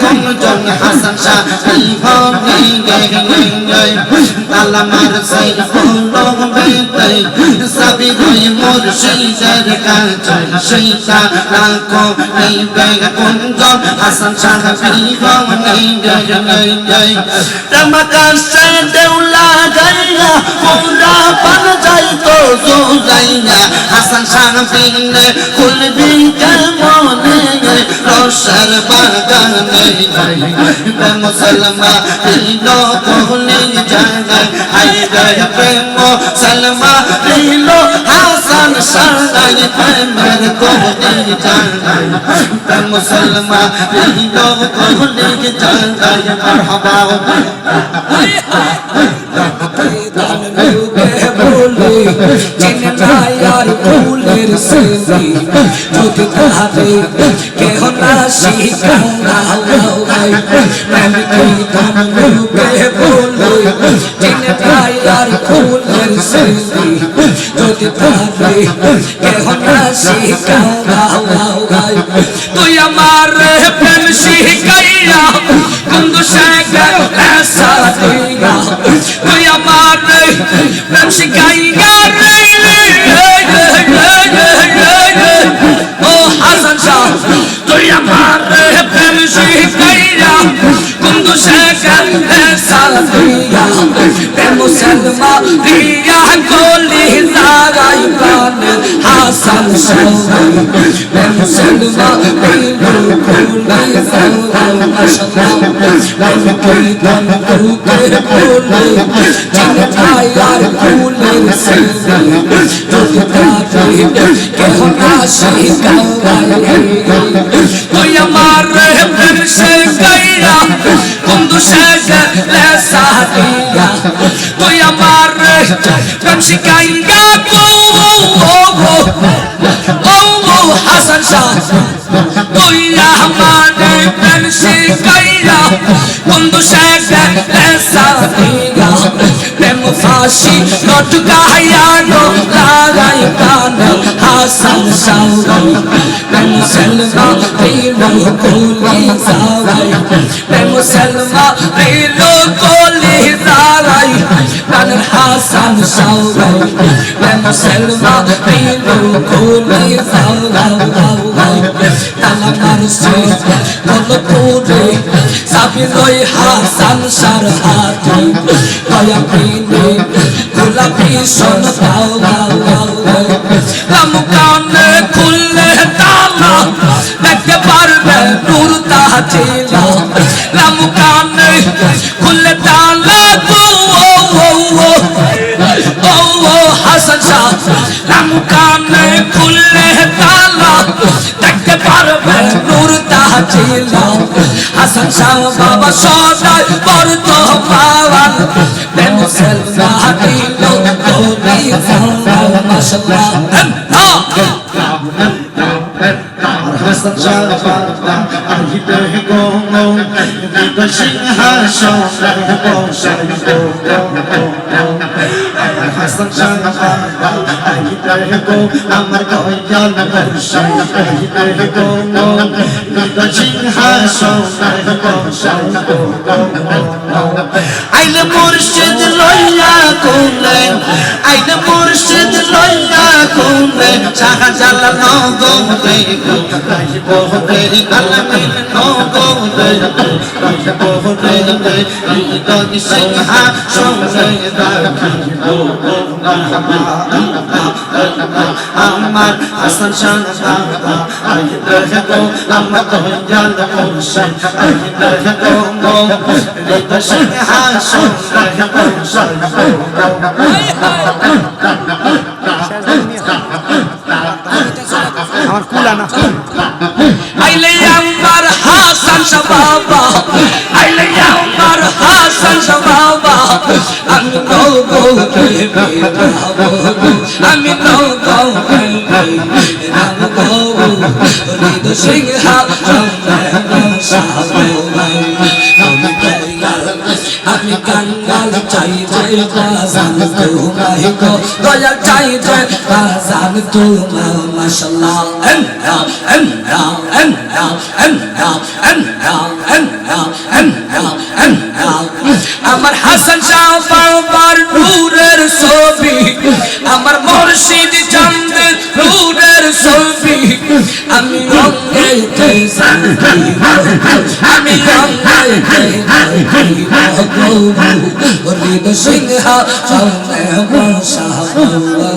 কোনজন হাসান শাহ এই হবে কালামার সে কলবে সাবি রই মুর্শিদের কাছে সেইটা রাখো এই কোনজন হাসান শাহ এই হবে তমকাশে দেউলা গাইয়া পুরা পান যাই তো জুলাইয়া হাসান শাহ বিনে খুলবি কেমনে রোশার বাগানে মুসলমান দিলো কোহলি জাগায় হাই গায় প্রেম মুসলমান দিলো হাসান শাহ প্রেমের কোহলি জাগায় মুসলমান দিলো কোহলি জাগায় মারহাবা চিন্নায়ার ফুলের সেরি যদি তাহারে কেহ না শিখাও না গাই আমি কি দাম লোকে বলি চিন্নায়ার ফুলের সেরি যদি তাহারে কেহ না শিখাও না গাই তুই আমার প্রেম শিখাইয়া কুন্দু শেখের ऐसा दिया তুই আমার প্রেম শিখাইয়া ও হাসান শাহ তুই আমার প্রেম শিখাইয়া কুন্দু শেখের ऐसा दिया মুসলমান দিয়া গলি জাগাই প্রাণ গানের হাসান সবাই মুসলমান বিলু খুলে সবাই মাশাআল্লাহ কীর্তন বুকে বলে চিন্তায় আর ফুলের সবাই যদি কাটে কেহ না শিখায় তুই আমার প্রেম সে গাইয়া বন্ধু সে গেলে সাথিয়া তুই আমার প্রেম শিখাইয়া ও হাসান শাহ তুই আমার প্রেম শিখাইয়া বন্ধু সে গেলে সাথিয়া প্রেম ফাঁসি লটকাইয়া লাগাই কান হাসান শাহ মুসলমান দিলো কোলি সারাই মুসলমান দিলো কোলি সারাই কানের হাসান সারাই মুসলমান দিলো কোলি সারাই তালা মারছে বলো পুরে সাবি লই হাসান সার হাতে দয়া পিনে গোলাপি সোন গাও গাও গাও লাম কানে খুললে তালা দেখতে পারবে নূর তাজিলা লাম কানে খুললে তালা ও হাসান শাহ লাম কানে খুললে তালা দেখতে পারবে নূর তাজিলা হাসান শাহ বাবা সদাই পড়তো পাওয়ান মুসলমান দিলো কোলি সারাই মাশাআল্লাহ হাসান শাহ বাবা আহিতে গো বিদ সিংহাসন বসাই গো হাসান শাহ বাবা আহিতে গো আমার দয়াল বসাই আহিতে গো বিদ সিংহাসন বসাই গো আইলে মুর্শিদ লইয়া কোলে আইলে মুর্শিদ লইয়া কোলে শাহজালাল নগরে রাইব রে আলামিন নগরে রাইব রে বিদ সিংহাসন রাখিব আমার হাসান শাহ বাবা আইলে গো আমার দয়াল বসাই আইলে গো বিদ সিংহাসন বসাই আমার কুলা না আইলে আমার হাসান শাহ বাবা আইলে আমার হাসান শাহ বাবা আমি নগো আমি নগো রাম গো হৃদ সিংহাসন আমি কাঙ্গাল চাই চাই বাজান তোমায় গো দয়াল চাই চাই বাজান তোমায় মাশাআল্লাহ আমার হাসান শাহ বাবার নূরের ছবি আমার মুর্শিদ চাঁদের নূরের ছবি আমি অঙ্গে আমি অঙ্গে হৃদ সিংহাসন মাশাআল্লাহ